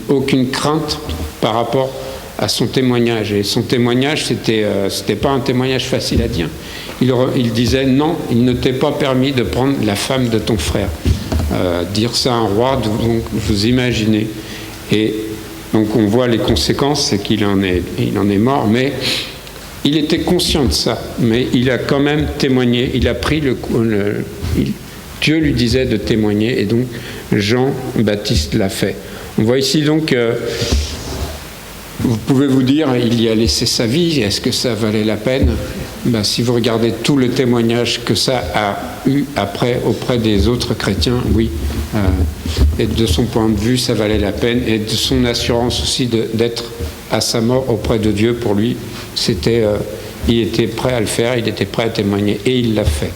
aucune crainte par rapport à son témoignage. Et son témoignage, c'était pas un témoignage facile à dire. Il disait non, il ne t'est pas permis de prendre la femme de ton frère. Dire ça à un roi, donc vous imaginez. Et donc on voit les conséquences, c'est qu'il en est mort, mais il était conscient de ça. Mais il a quand même témoigné, il a pris Dieu lui disait de témoigner, et donc Jean-Baptiste l'a fait. On voit ici donc vous pouvez vous dire, il y a laissé sa vie, est-ce que ça valait la peine ? Si vous regardez tout le témoignage que ça a eu après auprès des autres chrétiens, oui. Et de son point de vue, ça valait la peine. Et de son assurance aussi d'être à sa mort auprès de Dieu, pour lui, il était prêt à le faire, il était prêt à témoigner, et il l'a fait.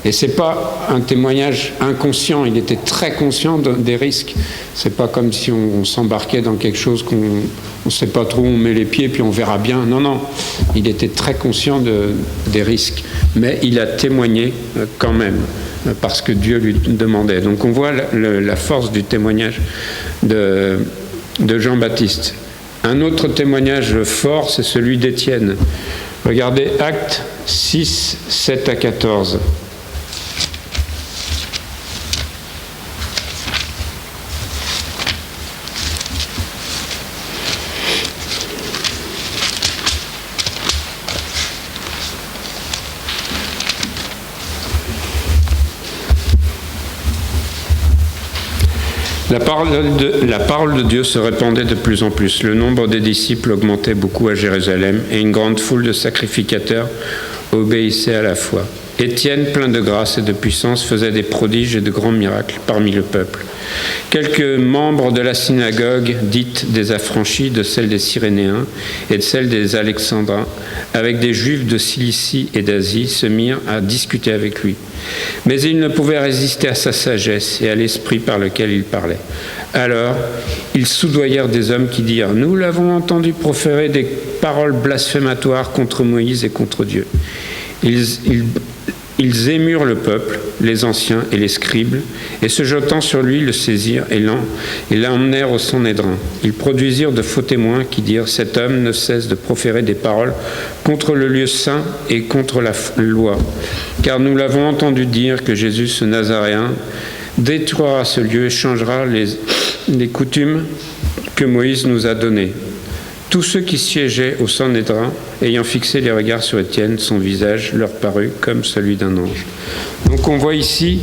Et c'est pas un témoignage inconscient, il était très conscient des risques. C'est pas comme si on s'embarquait dans quelque chose qu'on ne sait pas trop où on met les pieds puis on verra bien. Non, il était très conscient des risques, mais il a témoigné quand même parce que Dieu lui demandait. Donc on voit la force du témoignage de Jean-Baptiste. Un autre témoignage fort, c'est celui d'Étienne. Regardez Actes 6, 7 à 14. La parole de Dieu se répandait de plus en plus. Le nombre des disciples augmentait beaucoup à Jérusalem et une grande foule de sacrificateurs obéissait à la foi. Étienne, plein de grâce et de puissance, faisait des prodiges et de grands miracles parmi le peuple. Quelques membres de la synagogue, dite des affranchis, de celle des Cyrénéens et de celle des Alexandrins, avec des Juifs de Cilicie et d'Asie, se mirent à discuter avec lui. Mais ils ne pouvaient résister à sa sagesse et à l'esprit par lequel il parlait. Alors, ils soudoyèrent des hommes qui dirent « Nous l'avons entendu proférer des paroles blasphématoires contre Moïse et contre Dieu. » Ils émurent le peuple, les anciens et les scribes, et se jetant sur lui, le saisirent et l'emmenèrent au Sanhédrin. Ils produisirent de faux témoins qui dirent « Cet homme ne cesse de proférer des paroles contre le lieu saint et contre la loi. Car nous l'avons entendu dire que Jésus, ce Nazaréen, détruira ce lieu et changera les coutumes que Moïse nous a données. » Tous ceux qui siégeaient au Sanhédrin, ayant fixé les regards sur Étienne, son visage leur parut comme celui d'un ange. Donc on voit ici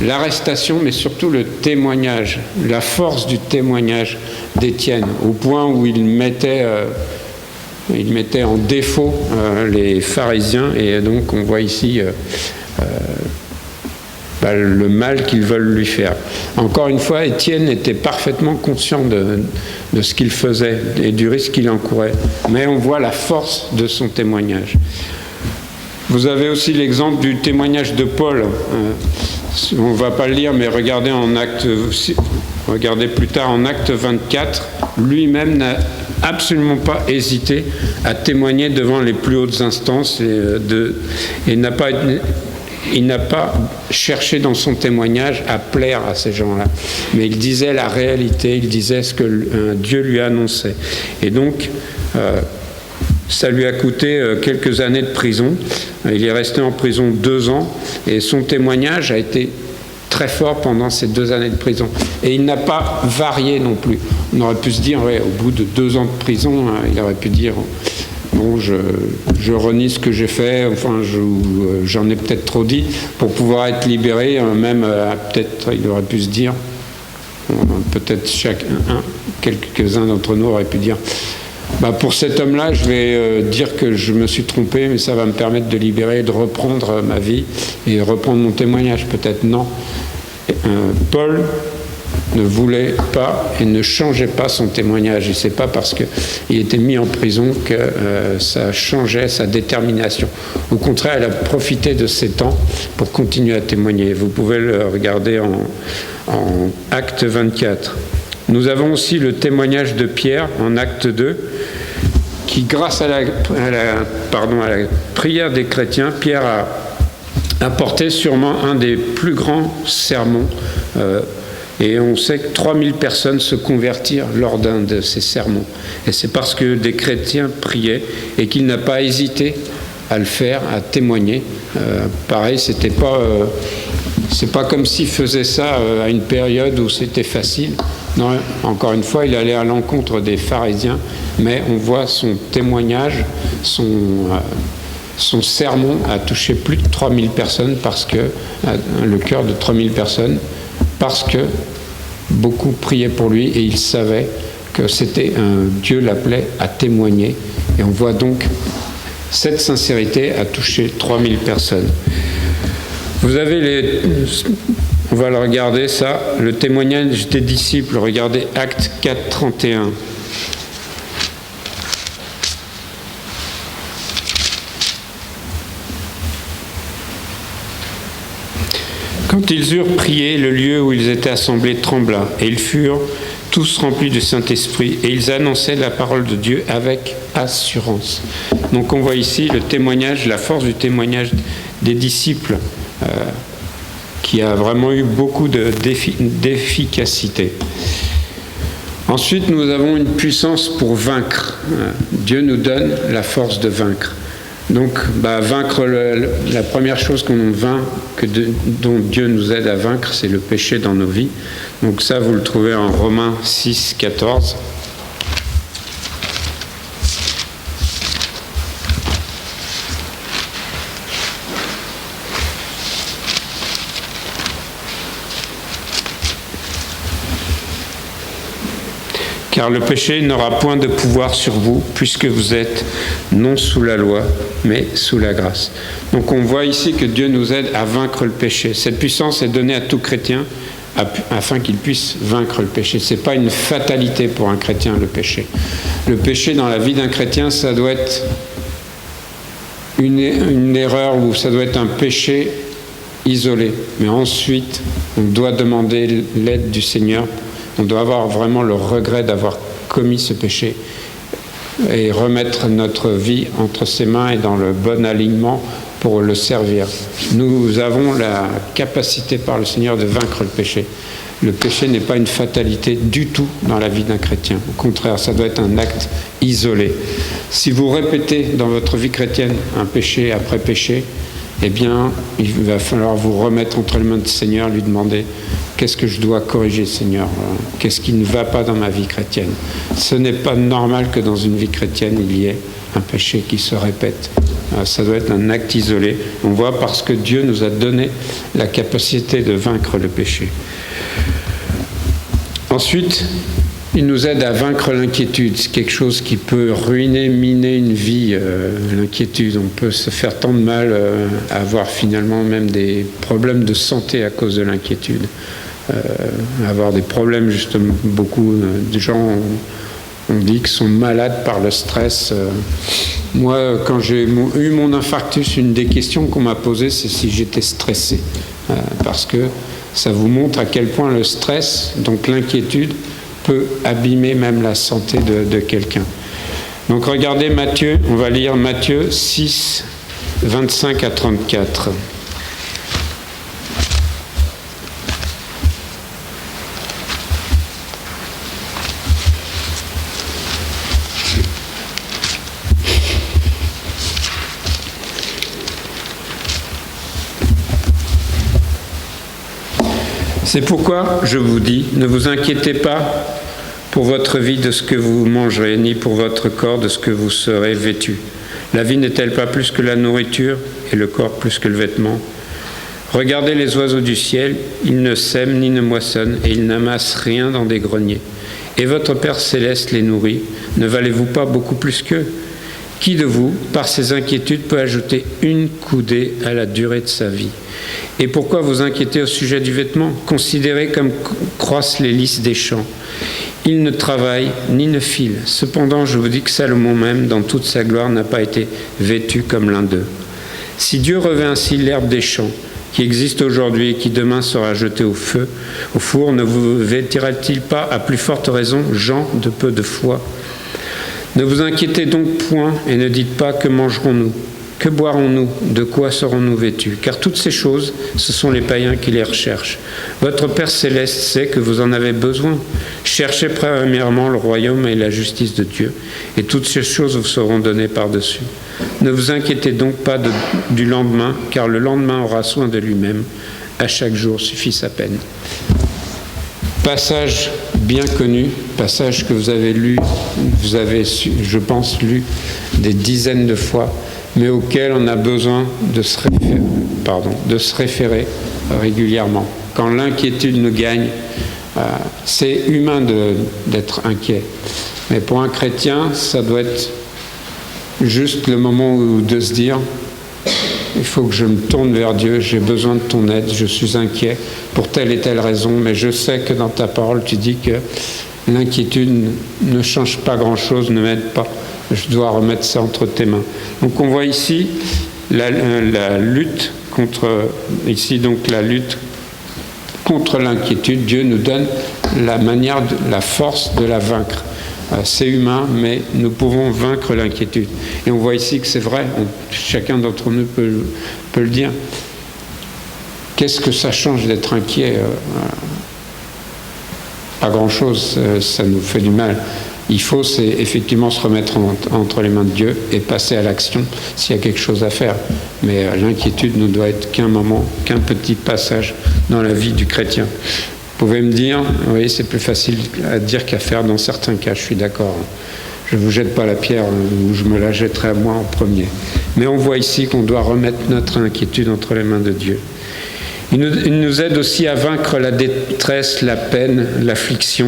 l'arrestation, mais surtout le témoignage, la force du témoignage d'Étienne, au point où il mettait en défaut les pharisiens, et donc on voit ici le mal qu'ils veulent lui faire. Encore une fois, Étienne était parfaitement conscient de ce qu'il faisait et du risque qu'il encourait. Mais on voit la force de son témoignage. Vous avez aussi l'exemple du témoignage de Paul. On ne va pas le lire, mais regardez plus tard en Acte 24. Lui-même n'a absolument pas hésité à témoigner devant les plus hautes instances et il n'a pas cherché dans son témoignage à plaire à ces gens-là, mais il disait la réalité, il disait ce que Dieu lui annonçait. Et donc, Ça lui a coûté quelques années de prison. Il est resté en prison 2 ans et son témoignage a été très fort pendant ces 2 années de prison. Et il n'a pas varié non plus. On aurait pu se dire, ouais, au bout de 2 ans de prison, il aurait pu dire, bon, je renie ce que j'ai fait, enfin, j'en ai peut-être trop dit, pour pouvoir être libéré, même, peut-être, il aurait pu se dire, peut-être quelques-uns d'entre nous auraient pu dire, bah pour cet homme-là, je vais dire que je me suis trompé, mais ça va me permettre de libérer, de reprendre ma vie et reprendre mon témoignage. Peut-être non. Paul ne voulait pas et ne changeait pas son témoignage. Et ce n'est pas parce qu'il était mis en prison que ça changeait sa détermination. Au contraire, il a profité de ces temps pour continuer à témoigner. Vous pouvez le regarder en Acte 24. Nous avons aussi le témoignage de Pierre en Acte 2, qui, grâce à la prière des chrétiens, Pierre a apporté sûrement un des plus grands sermons. Et on sait que 3000 personnes se convertirent lors d'un de ces sermons. Et c'est parce que des chrétiens priaient et qu'il n'a pas hésité à le faire, à témoigner. Pareil, c'est pas comme s'il faisait ça à une période où c'était facile. Non, encore une fois, il allait à l'encontre des pharisiens, mais on voit son témoignage, son sermon a touché plus de 3000 personnes, parce que le cœur de 3000 personnes, parce que beaucoup priaient pour lui et il savait que c'était Dieu l'appelait à témoigner. Et on voit donc cette sincérité a touché 3000 personnes. Vous avez on va le regarder ça, le témoignage des disciples. Regardez Acte 4, 31. Quand ils eurent prié, le lieu où ils étaient assemblés trembla, et ils furent tous remplis du Saint-Esprit, et ils annonçaient la parole de Dieu avec assurance. Donc on voit ici le témoignage, la force du témoignage des disciples, qui a vraiment eu beaucoup d'efficacité. Ensuite, nous avons une puissance pour vaincre. Dieu nous donne la force de vaincre. Donc, vaincre, la première chose qu'on vainc, dont Dieu nous aide à vaincre, c'est le péché dans nos vies. Donc ça, vous le trouvez en Romains 6, 14. Car le péché n'aura point de pouvoir sur vous, puisque vous êtes non sous la loi, mais sous la grâce. Donc on voit ici que Dieu nous aide à vaincre le péché. Cette puissance est donnée à tout chrétien afin qu'il puisse vaincre le péché. Ce n'est pas une fatalité pour un chrétien, le péché. Le péché dans la vie d'un chrétien, ça doit être une erreur, ou ça doit être un péché isolé. Mais ensuite, on doit demander l'aide du Seigneur. On doit avoir vraiment le regret d'avoir commis ce péché et remettre notre vie entre ses mains et dans le bon alignement pour le servir. Nous avons la capacité par le Seigneur de vaincre le péché. Le péché n'est pas une fatalité du tout dans la vie d'un chrétien. Au contraire, ça doit être un acte isolé. Si vous répétez dans votre vie chrétienne un péché après péché, eh bien, il va falloir vous remettre entre les mains du Seigneur, lui demander « Qu'est-ce que je dois corriger, Seigneur ? Qu'est-ce qui ne va pas dans ma vie chrétienne ?» Ce n'est pas normal que dans une vie chrétienne, il y ait un péché qui se répète. Ça doit être un acte isolé. On voit parce que Dieu nous a donné la capacité de vaincre le péché. Ensuite, il nous aide à vaincre l'inquiétude. C'est quelque chose qui peut ruiner, miner une vie, l'inquiétude. On peut se faire tant de mal, avoir finalement même des problèmes de santé à cause de l'inquiétude. Avoir des problèmes, justement, beaucoup de gens, on dit qu'ils sont malades par le stress. Moi, quand j'ai eu mon infarctus, une des questions qu'on m'a posées, c'est si j'étais stressé. Parce que ça vous montre à quel point le stress, donc l'inquiétude, peut abîmer même la santé de quelqu'un. Donc regardez Matthieu, on va lire Matthieu 6, 25 à 34. C'est pourquoi je vous dis, ne vous inquiétez pas pour votre vie de ce que vous mangerez, ni pour votre corps de ce que vous serez vêtu. La vie n'est-elle pas plus que la nourriture, et le corps plus que le vêtement ? Regardez les oiseaux du ciel, ils ne sèment ni ne moissonnent, et ils n'amassent rien dans des greniers. Et votre Père céleste les nourrit, ne valez-vous pas beaucoup plus qu'eux ? Qui de vous, par ses inquiétudes, peut ajouter une coudée à la durée de sa vie ? Et pourquoi vous inquiétez au sujet du vêtement ? Considérez comme croissent les lys des champs. Ils ne travaillent ni ne filent. Cependant, je vous dis que Salomon même, dans toute sa gloire, n'a pas été vêtu comme l'un d'eux. Si Dieu revêt ainsi l'herbe des champs, qui existe aujourd'hui et qui demain sera jetée au feu, au four, ne vous vêtira-t-il pas à plus forte raison, gens de peu de foi ? Ne vous inquiétez donc point et ne dites pas que mangerons-nous, que boirons-nous, de quoi serons-nous vêtus ? Car toutes ces choses, ce sont les païens qui les recherchent. Votre Père céleste sait que vous en avez besoin. Cherchez premièrement le royaume et la justice de Dieu, et toutes ces choses vous seront données par-dessus. Ne vous inquiétez donc pas du lendemain, car le lendemain aura soin de lui-même. À chaque jour suffit sa peine. Passage bien connu, passage que vous avez lu, vous avez, je pense, lu des dizaines de fois, mais auquel on a besoin de se référer régulièrement. Quand l'inquiétude nous gagne, c'est humain d'être inquiet. Mais pour un chrétien, ça doit être juste le moment de se dire il faut que je me tourne vers Dieu, j'ai besoin de ton aide, je suis inquiet pour telle et telle raison, mais je sais que dans ta parole, tu dis que l'inquiétude ne change pas grand-chose, ne m'aide pas. Je dois remettre ça entre tes mains. Donc on voit ici la lutte contre l'inquiétude. Dieu nous donne la force de la vaincre. C'est humain, mais nous pouvons vaincre l'inquiétude. Et on voit ici que c'est vrai, chacun d'entre nous peut le dire. Qu'est-ce que ça change d'être inquiet ? Pas grand-chose, ça nous fait du mal. Il faut effectivement se remettre entre les mains de Dieu et passer à l'action s'il y a quelque chose à faire. Mais l'inquiétude ne doit être qu'un moment, qu'un petit passage dans la vie du chrétien. Vous pouvez me dire, oui, c'est plus facile à dire qu'à faire dans certains cas, je suis d'accord. Je ne vous jette pas la pierre, ou je me la jetterai à moi en premier. Mais on voit ici qu'on doit remettre notre inquiétude entre les mains de Dieu. Il nous aide aussi à vaincre la détresse, la peine, l'affliction.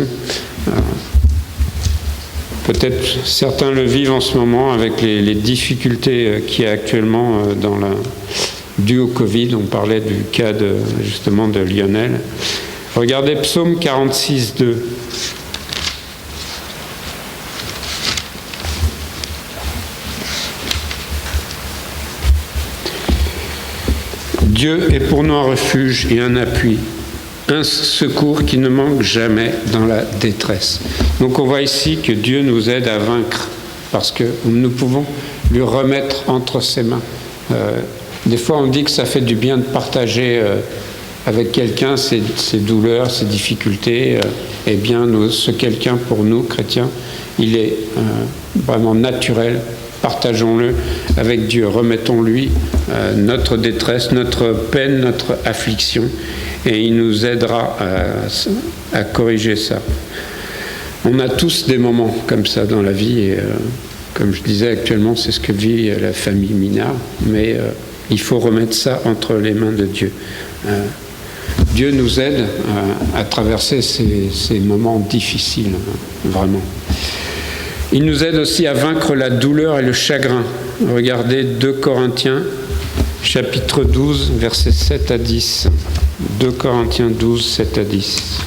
Peut-être certains le vivent en ce moment avec les difficultés qu'il y a actuellement dues au Covid. On parlait du cas justement de Lionel. Regardez Psaume 46, 2. Dieu est pour nous un refuge et un appui, un secours qui ne manque jamais dans la détresse. Donc on voit ici que Dieu nous aide à vaincre, parce que nous pouvons lui remettre entre ses mains. Des fois on dit que ça fait du bien de partager avec quelqu'un ses douleurs, ses difficultés. Eh bien, ce quelqu'un, pour nous, chrétiens, il est vraiment naturel. Partageons-le avec Dieu. Remettons-lui notre détresse, notre peine, notre affliction. Et il nous aidera à corriger ça. On a tous des moments comme ça dans la vie. Et, comme je disais, actuellement, c'est ce que vit la famille Minard. Mais il faut remettre ça entre les mains de Dieu. Dieu nous aide à traverser ces moments difficiles, vraiment. Il nous aide aussi à vaincre la douleur et le chagrin. Regardez 2 Corinthiens, chapitre 12, versets 7 à 10. 2 Corinthiens 12, 7 à 10.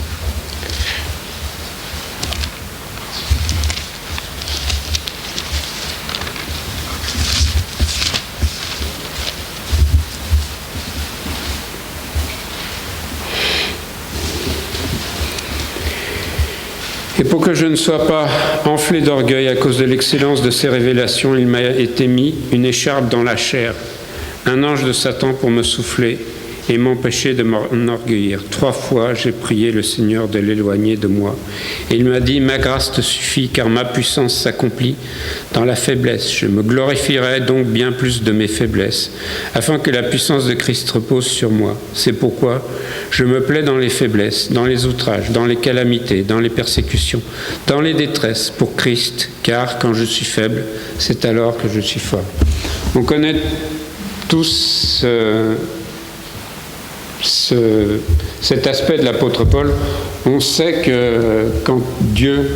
Et pour que je ne sois pas enflé d'orgueil à cause de l'excellence de ces révélations, il m'a été mis une écharpe dans la chair, un ange de Satan pour me souffler et m'empêcher de m'enorgueillir. 3 fois, j'ai prié le Seigneur de l'éloigner de moi. Et il m'a dit, ma grâce te suffit, car ma puissance s'accomplit dans la faiblesse. Je me glorifierai donc bien plus de mes faiblesses, afin que la puissance de Christ repose sur moi. C'est pourquoi je me plais dans les faiblesses, dans les outrages, dans les calamités, dans les persécutions, dans les détresses pour Christ, car quand je suis faible, c'est alors que je suis fort. On connaît tous cet aspect de l'apôtre Paul. On sait que quand Dieu,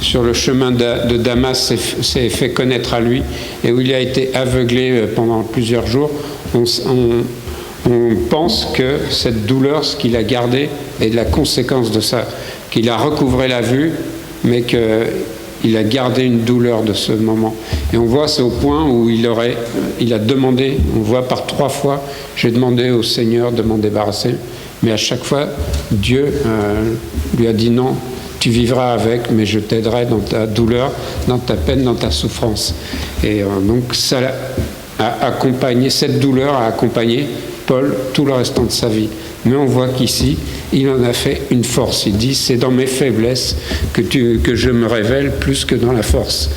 sur le chemin de Damas, s'est fait connaître à lui et où il a été aveuglé pendant plusieurs jours, on pense que cette douleur, ce qu'il a gardé, est la conséquence de ça, qu'il a recouvré la vue, mais qu'il a gardé une douleur de ce moment. Et on voit, c'est au point où il a demandé, on voit par 3 fois, j'ai demandé au Seigneur de m'en débarrasser, mais à chaque fois, Dieu lui a dit non, tu vivras avec, mais je t'aiderai dans ta douleur, dans ta peine, dans ta souffrance. Et donc ça a accompagné, cette douleur a accompagné Paul tout le restant de sa vie. Mais on voit qu'ici, il en a fait une force. Il dit, c'est dans mes faiblesses que je me révèle plus que dans la force.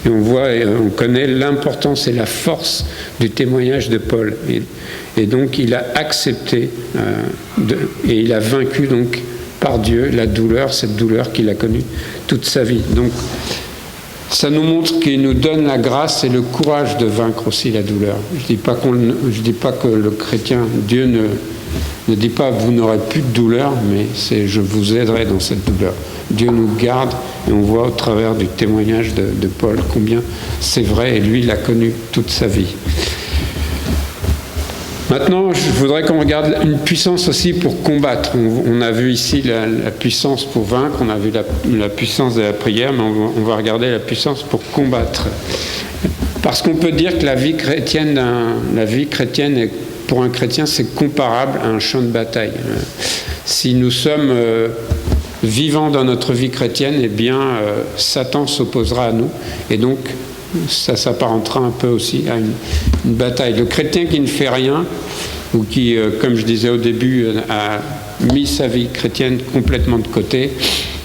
Et on voit, et on connaît l'importance et la force du témoignage de Paul. Et donc, il a accepté et il a vaincu donc par Dieu la douleur, cette douleur qu'il a connue toute sa vie. Donc, ça nous montre qu'il nous donne la grâce et le courage de vaincre aussi la douleur. Je ne dis pas que le chrétien, Dieu ne dit pas vous n'aurez plus de douleur, mais c'est je vous aiderai dans cette douleur. Dieu nous garde et on voit au travers du témoignage de Paul combien c'est vrai et lui il l'a connu toute sa vie. Maintenant, je voudrais qu'on regarde une puissance aussi pour combattre. On a vu ici la puissance pour vaincre, on a vu la puissance de la prière, mais on va regarder la puissance pour combattre. Parce qu'on peut dire que la vie chrétienne est, pour un chrétien, c'est comparable à un champ de bataille. Si nous sommes vivants dans notre vie chrétienne, eh bien, Satan s'opposera à nous. Et donc, ça s'apparentera un peu aussi à une bataille. Le chrétien qui ne fait rien, ou qui, comme je disais au début, a mis sa vie chrétienne complètement de côté,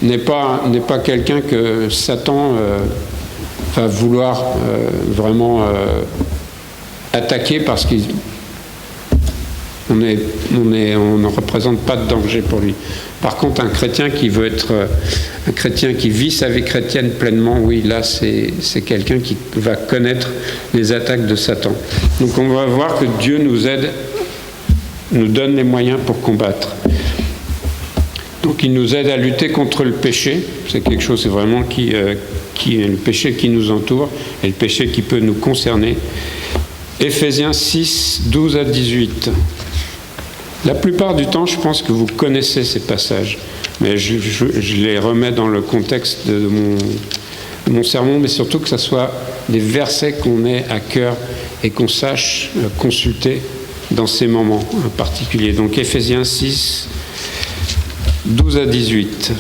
n'est pas quelqu'un que Satan va vouloir vraiment attaquer parce qu'on ne représente pas de danger pour lui. Par contre, un chrétien qui veut être un chrétien qui vit sa vie chrétienne pleinement, oui, là, c'est quelqu'un qui va connaître les attaques de Satan. Donc, on va voir que Dieu nous aide, nous donne les moyens pour combattre. Donc, il nous aide à lutter contre le péché. C'est quelque chose, c'est vraiment qui est le péché qui nous entoure et le péché qui peut nous concerner. Éphésiens 6, 12 à 18. La plupart du temps, je pense que vous connaissez ces passages, mais je les remets dans le contexte de mon sermon, mais surtout que ce soit des versets qu'on ait à cœur et qu'on sache consulter dans ces moments en particulier. Donc Éphésiens 6, 12 à 18.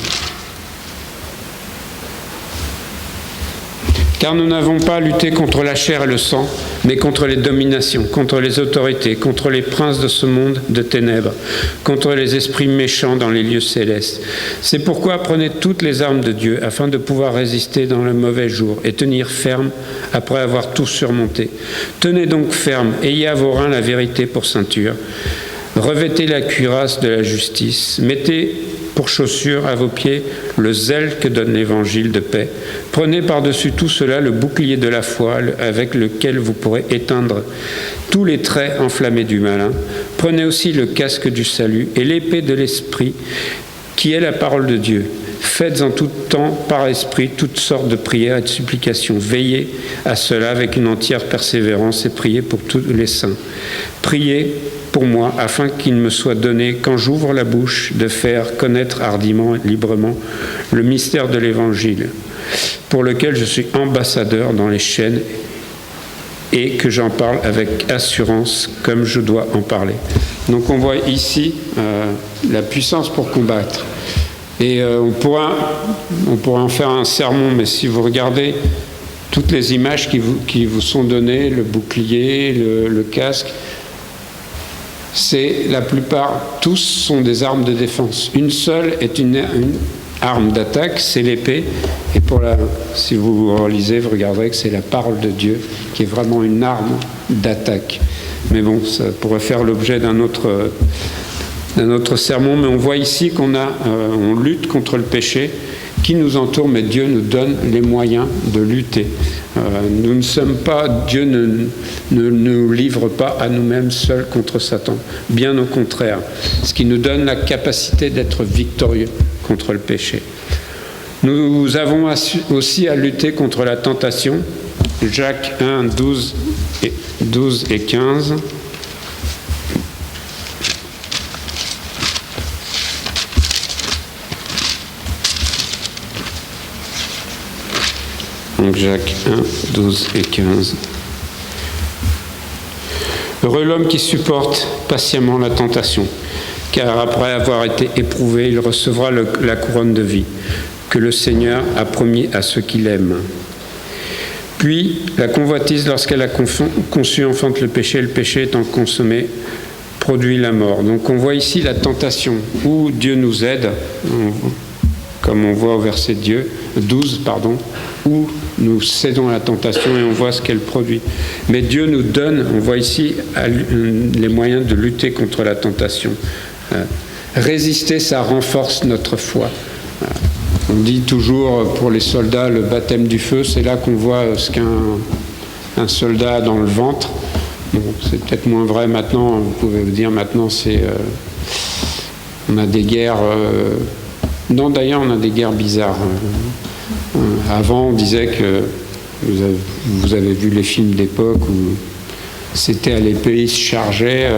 Car nous n'avons pas à lutter contre la chair et le sang, mais contre les dominations, contre les autorités, contre les princes de ce monde de ténèbres, contre les esprits méchants dans les lieux célestes. C'est pourquoi prenez toutes les armes de Dieu, afin de pouvoir résister dans le mauvais jour et tenir ferme après avoir tout surmonté. Tenez donc ferme, ayez à vos reins la vérité pour ceinture, revêtez la cuirasse de la justice, mettez pour chaussure à vos pieds le zèle que donne l'évangile de paix. Prenez par-dessus tout cela le bouclier de la foi avec lequel vous pourrez éteindre tous les traits enflammés du malin. Prenez aussi le casque du salut et l'épée de l'esprit qui est la parole de Dieu. Faites en tout temps par esprit toutes sortes de prières et de supplications. Veillez à cela avec une entière persévérance et priez pour tous les saints. Priez pour moi, afin qu'il me soit donné, quand j'ouvre la bouche, de faire connaître hardiment et librement le mystère de l'Évangile, pour lequel je suis ambassadeur dans les chaînes, et que j'en parle avec assurance, comme je dois en parler. Donc on voit ici la puissance pour combattre. Et on pourra en faire un sermon, mais si vous regardez toutes les images qui vous sont données, le bouclier, le casque, c'est la plupart, tous sont des armes de défense. Une seule est une arme d'attaque, c'est l'épée. Et si vous relisez, vous regarderez que c'est la parole de Dieu qui est vraiment une arme d'attaque. Mais bon, ça pourrait faire l'objet d'un autre sermon. Mais on voit ici on lutte contre le péché qui nous entoure, mais Dieu nous donne les moyens de lutter. Nous ne sommes pas, Dieu ne nous livre pas à nous-mêmes seuls contre Satan. Bien au contraire, ce qui nous donne la capacité d'être victorieux contre le péché. Nous avons aussi à lutter contre la tentation. Jacques 1, 12 et 15. Donc Jacques 1, 12 et 15. Heureux l'homme qui supporte patiemment la tentation, car après avoir été éprouvé, il recevra la couronne de vie que le Seigneur a promis à ceux qui l'aiment. Puis, la convoitise, lorsqu'elle a conçu, enfante le péché étant consommé, produit la mort. Donc on voit ici la tentation, où Dieu nous aide, comme on voit au verset 12, où nous cédons à la tentation et on voit ce qu'elle produit. Mais Dieu nous donne, on voit ici, les moyens de lutter contre la tentation. Résister, ça renforce notre foi. On dit toujours pour les soldats, le baptême du feu, c'est là qu'on voit ce qu'un soldat a dans le ventre. Bon, c'est peut-être moins vrai maintenant, vous pouvez vous dire maintenant on a des guerres... Non, d'ailleurs, on a des guerres bizarres. Avant, on disait que vous avez vu les films d'époque où c'était à l'épée, ils se chargeaient.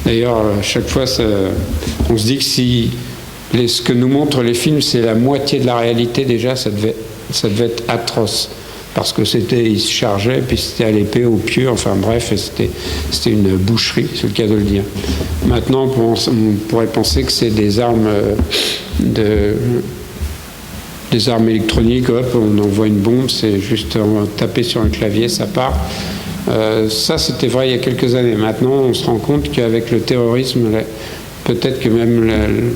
D'ailleurs, à chaque fois, on se dit que si ce que nous montrent les films, c'est la moitié de la réalité, déjà, ça devait être atroce. Parce que ils se chargeaient, puis c'était à l'épée, au pieu, enfin bref, c'était une boucherie, c'est le cas de le dire. Maintenant, on pourrait penser que c'est des armes électroniques, hop, on envoie une bombe, c'est juste taper sur un clavier, ça part. Ça, c'était vrai il y a quelques années. Maintenant, on se rend compte qu'avec le terrorisme, peut-être que même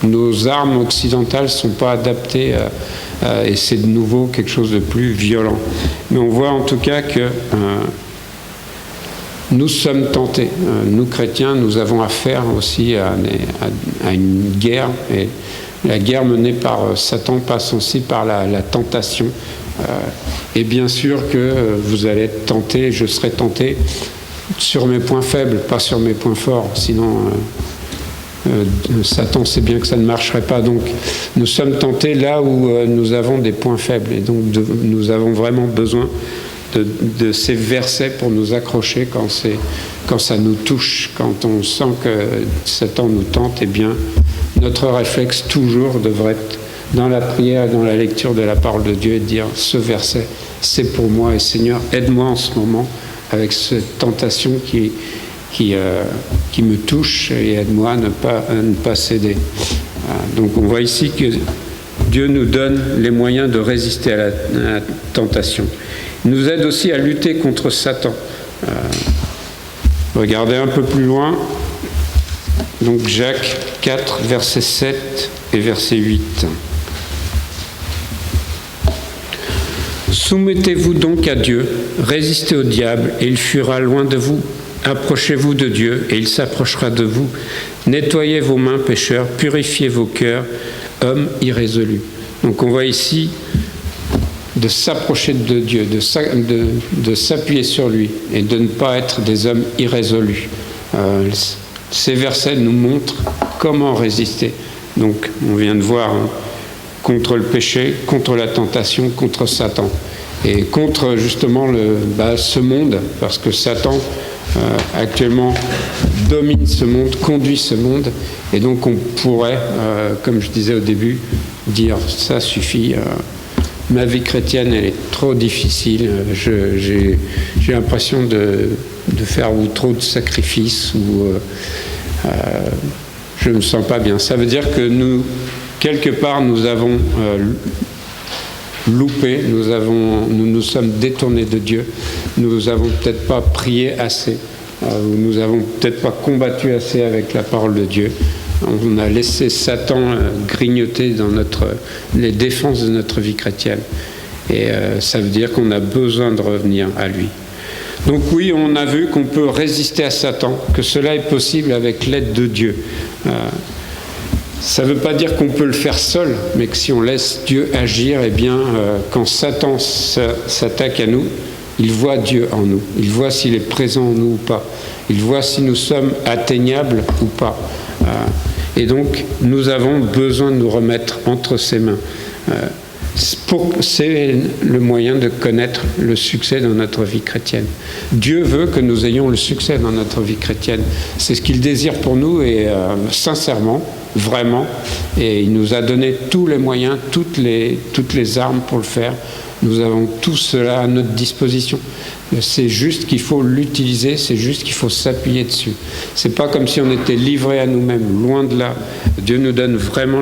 nos armes occidentales ne sont pas adaptées et c'est de nouveau quelque chose de plus violent. Mais on voit en tout cas que nous sommes tentés. Nous, chrétiens, nous avons affaire aussi à une guerre. Et la guerre menée par Satan passe aussi par la tentation. Et bien sûr que vous allez être tenté, je serai tenté sur mes points faibles, pas sur mes points forts. Sinon... Satan sait bien que ça ne marcherait pas, donc nous sommes tentés là où nous avons des points faibles et donc nous avons vraiment besoin de ces versets pour nous accrocher quand ça nous touche, quand on sent que Satan nous tente. Eh bien, notre réflexe toujours devrait être dans la prière, dans la lecture de la parole de Dieu et de dire ce verset c'est pour moi et Seigneur aide-moi en ce moment avec cette tentation qui me touche et aide-moi à ne pas céder. Donc on voit ici que Dieu nous donne les moyens de résister à la tentation. Il nous aide aussi à lutter contre Satan. Regardez un peu plus loin. Donc Jacques 4, verset 7 et verset 8. Soumettez-vous donc à Dieu, résistez au diable et il fuira loin de vous. Approchez-vous de Dieu et il s'approchera de vous. Nettoyez vos mains, pécheurs, purifiez vos cœurs, hommes irrésolus. Donc on voit ici de s'approcher de Dieu, de s'appuyer sur lui et de ne pas être des hommes irrésolus. Ces versets nous montrent comment résister. Donc on vient de voir contre le péché, contre la tentation, contre Satan. Et contre justement ce monde, parce que Satan... actuellement domine ce monde, conduit ce monde, et donc on pourrait, comme je disais au début, dire ça suffit, ma vie chrétienne elle est trop difficile, j'ai l'impression de faire trop de sacrifices, ou je ne me sens pas bien. Ça veut dire que nous, quelque part, nous avons loupé, nous nous sommes détournés de Dieu, nous n'avons peut-être pas prié assez, où nous avons peut-être pas combattu assez avec la parole de Dieu. On a laissé Satan grignoter dans les défenses de notre vie chrétienne. Et ça veut dire qu'on a besoin de revenir à lui. Donc oui, on a vu qu'on peut résister à Satan, que cela est possible avec l'aide de Dieu. Ça ne veut pas dire qu'on peut le faire seul, mais que si on laisse Dieu agir, eh bien, quand Satan s'attaque à nous, il voit Dieu en nous. Il voit s'il est présent en nous ou pas. Il voit si nous sommes atteignables ou pas. Et donc, nous avons besoin de nous remettre entre ses mains. C'est le moyen de connaître le succès dans notre vie chrétienne. Dieu veut que nous ayons le succès dans notre vie chrétienne. C'est ce qu'il désire pour nous et sincèrement, vraiment. Et il nous a donné tous les moyens, toutes les armes pour le faire. Nous avons tout cela à notre disposition. C'est juste qu'il faut l'utiliser, c'est juste qu'il faut s'appuyer dessus. C'est pas comme si on était livré à nous-mêmes, loin de là. Dieu nous donne vraiment,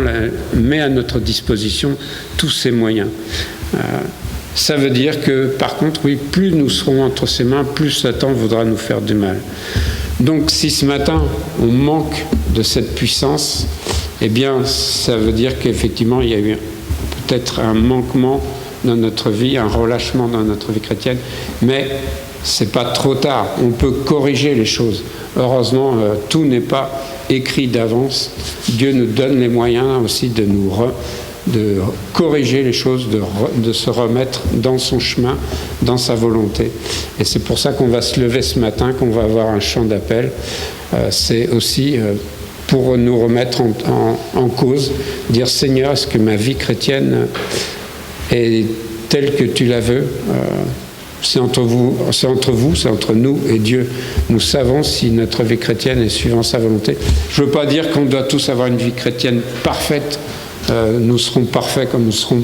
met à notre disposition tous ces moyens. Ça veut dire que, par contre, oui, plus nous serons entre ses mains, plus Satan voudra nous faire du mal. Donc, si ce matin, on manque de cette puissance, eh bien, ça veut dire qu'effectivement, il y a eu peut-être un manquement dans notre vie, un relâchement dans notre vie chrétienne, mais c'est pas trop tard, on peut corriger les choses. Heureusement, tout n'est pas écrit d'avance. Dieu nous donne les moyens aussi de corriger les choses, de se remettre dans son chemin, dans sa volonté. Et c'est pour ça qu'on va se lever ce matin, qu'on va avoir un chant d'appel. C'est aussi pour nous remettre en cause, dire Seigneur, est-ce que ma vie chrétienne est telle que tu la veux? C'est entre nous et Dieu. Nous savons si notre vie chrétienne est suivant sa volonté. Je ne veux pas dire qu'on doit tous avoir une vie chrétienne parfaite. Nous serons parfaits comme nous serons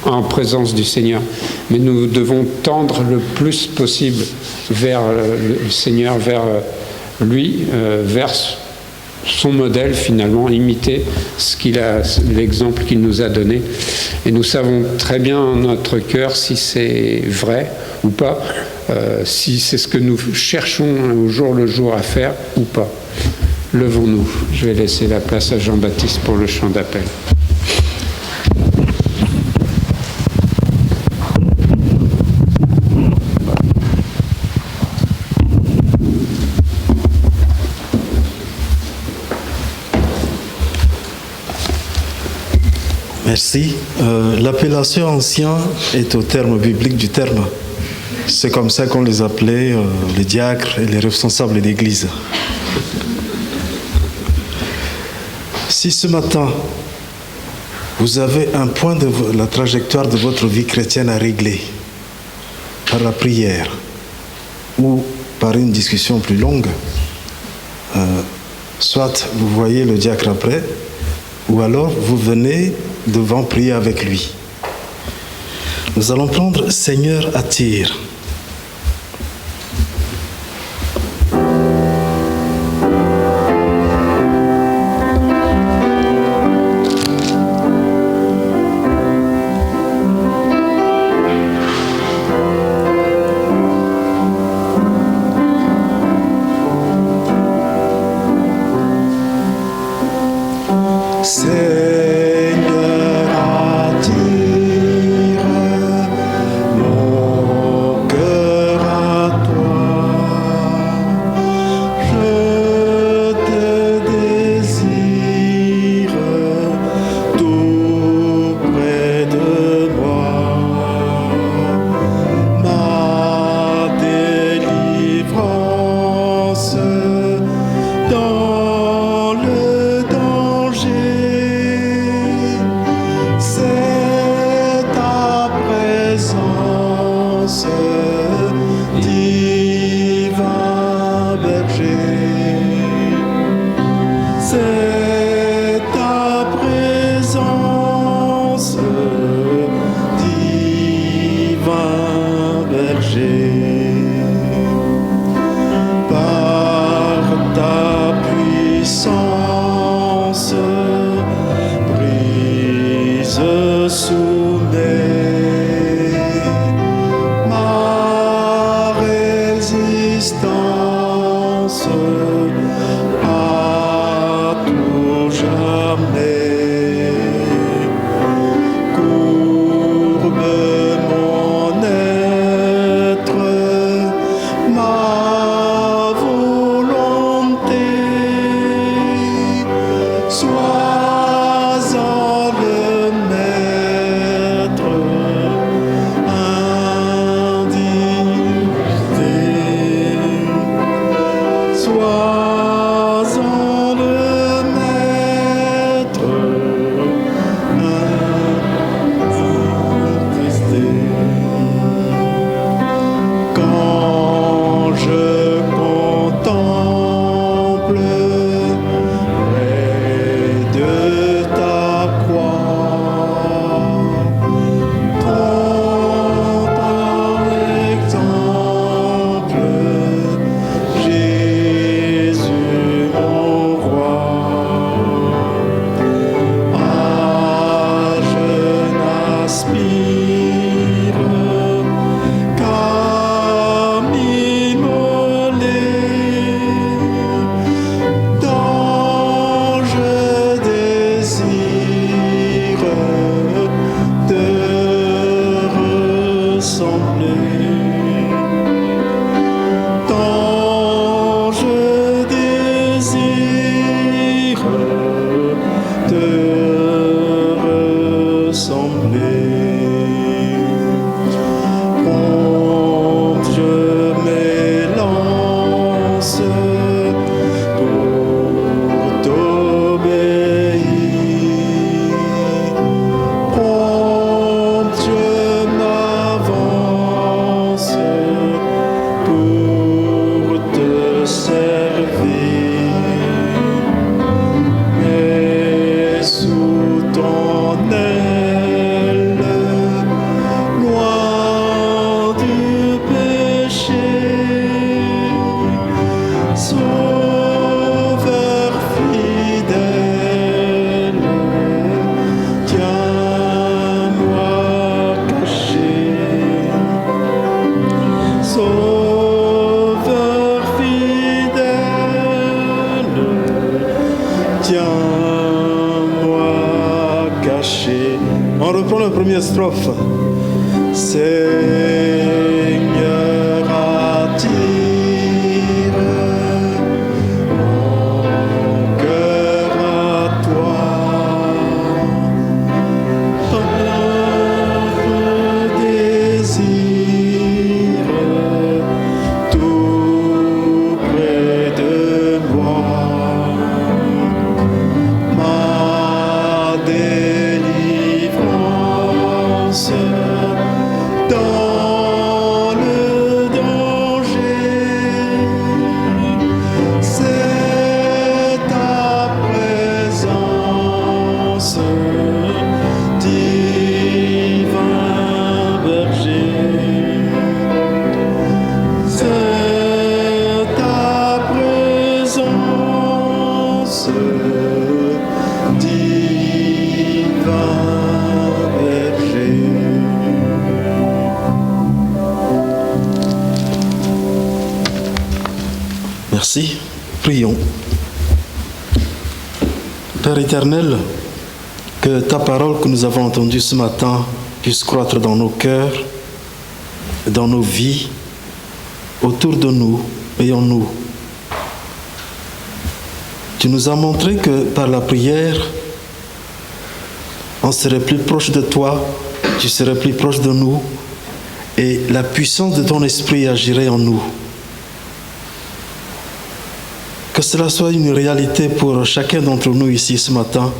en présence du Seigneur. Mais nous devons tendre le plus possible vers le Seigneur, vers lui, vers son modèle finalement, imiter l'exemple qu'il nous a donné. Et nous savons très bien en notre cœur si c'est vrai ou pas, si c'est ce que nous cherchons au jour le jour à faire ou pas. Levons-nous. Je vais laisser la place à Jean-Baptiste pour le chant d'appel. Merci. L'appellation ancien est au terme biblique du terme. C'est comme ça qu'on les appelait les diacres et les responsables d'église. Si ce matin, vous avez un point de la trajectoire de votre vie chrétienne à régler par la prière ou par une discussion plus longue, soit vous voyez le diacre après, ou alors vous venez devant prier avec lui. Nous allons prendre Seigneur attire. Ma résistance marcher. On reprend la première strophe. Seigneur, attire mon cœur à toi. Notre désir tout près de moi. Ma délivrance dans le danger, c'est ta présence, divin berger. C'est ta présence, divin berger. Merci. Prions. Père éternel, que ta parole que nous avons entendue ce matin puisse croître dans nos cœurs, dans nos vies, autour de nous et en nous. Tu nous as montré que par la prière, on serait plus proche de toi, tu serais plus proche de nous et la puissance de ton esprit agirait en nous. Que cela soit une réalité pour chacun d'entre nous ici ce matin,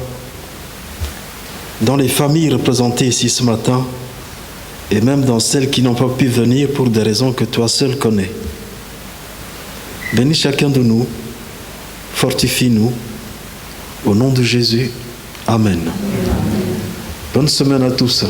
dans les familles représentées ici ce matin, et même dans celles qui n'ont pas pu venir pour des raisons que toi seul connais. Bénis chacun de nous, fortifie-nous, au nom de Jésus. Amen. Bonne semaine à tous.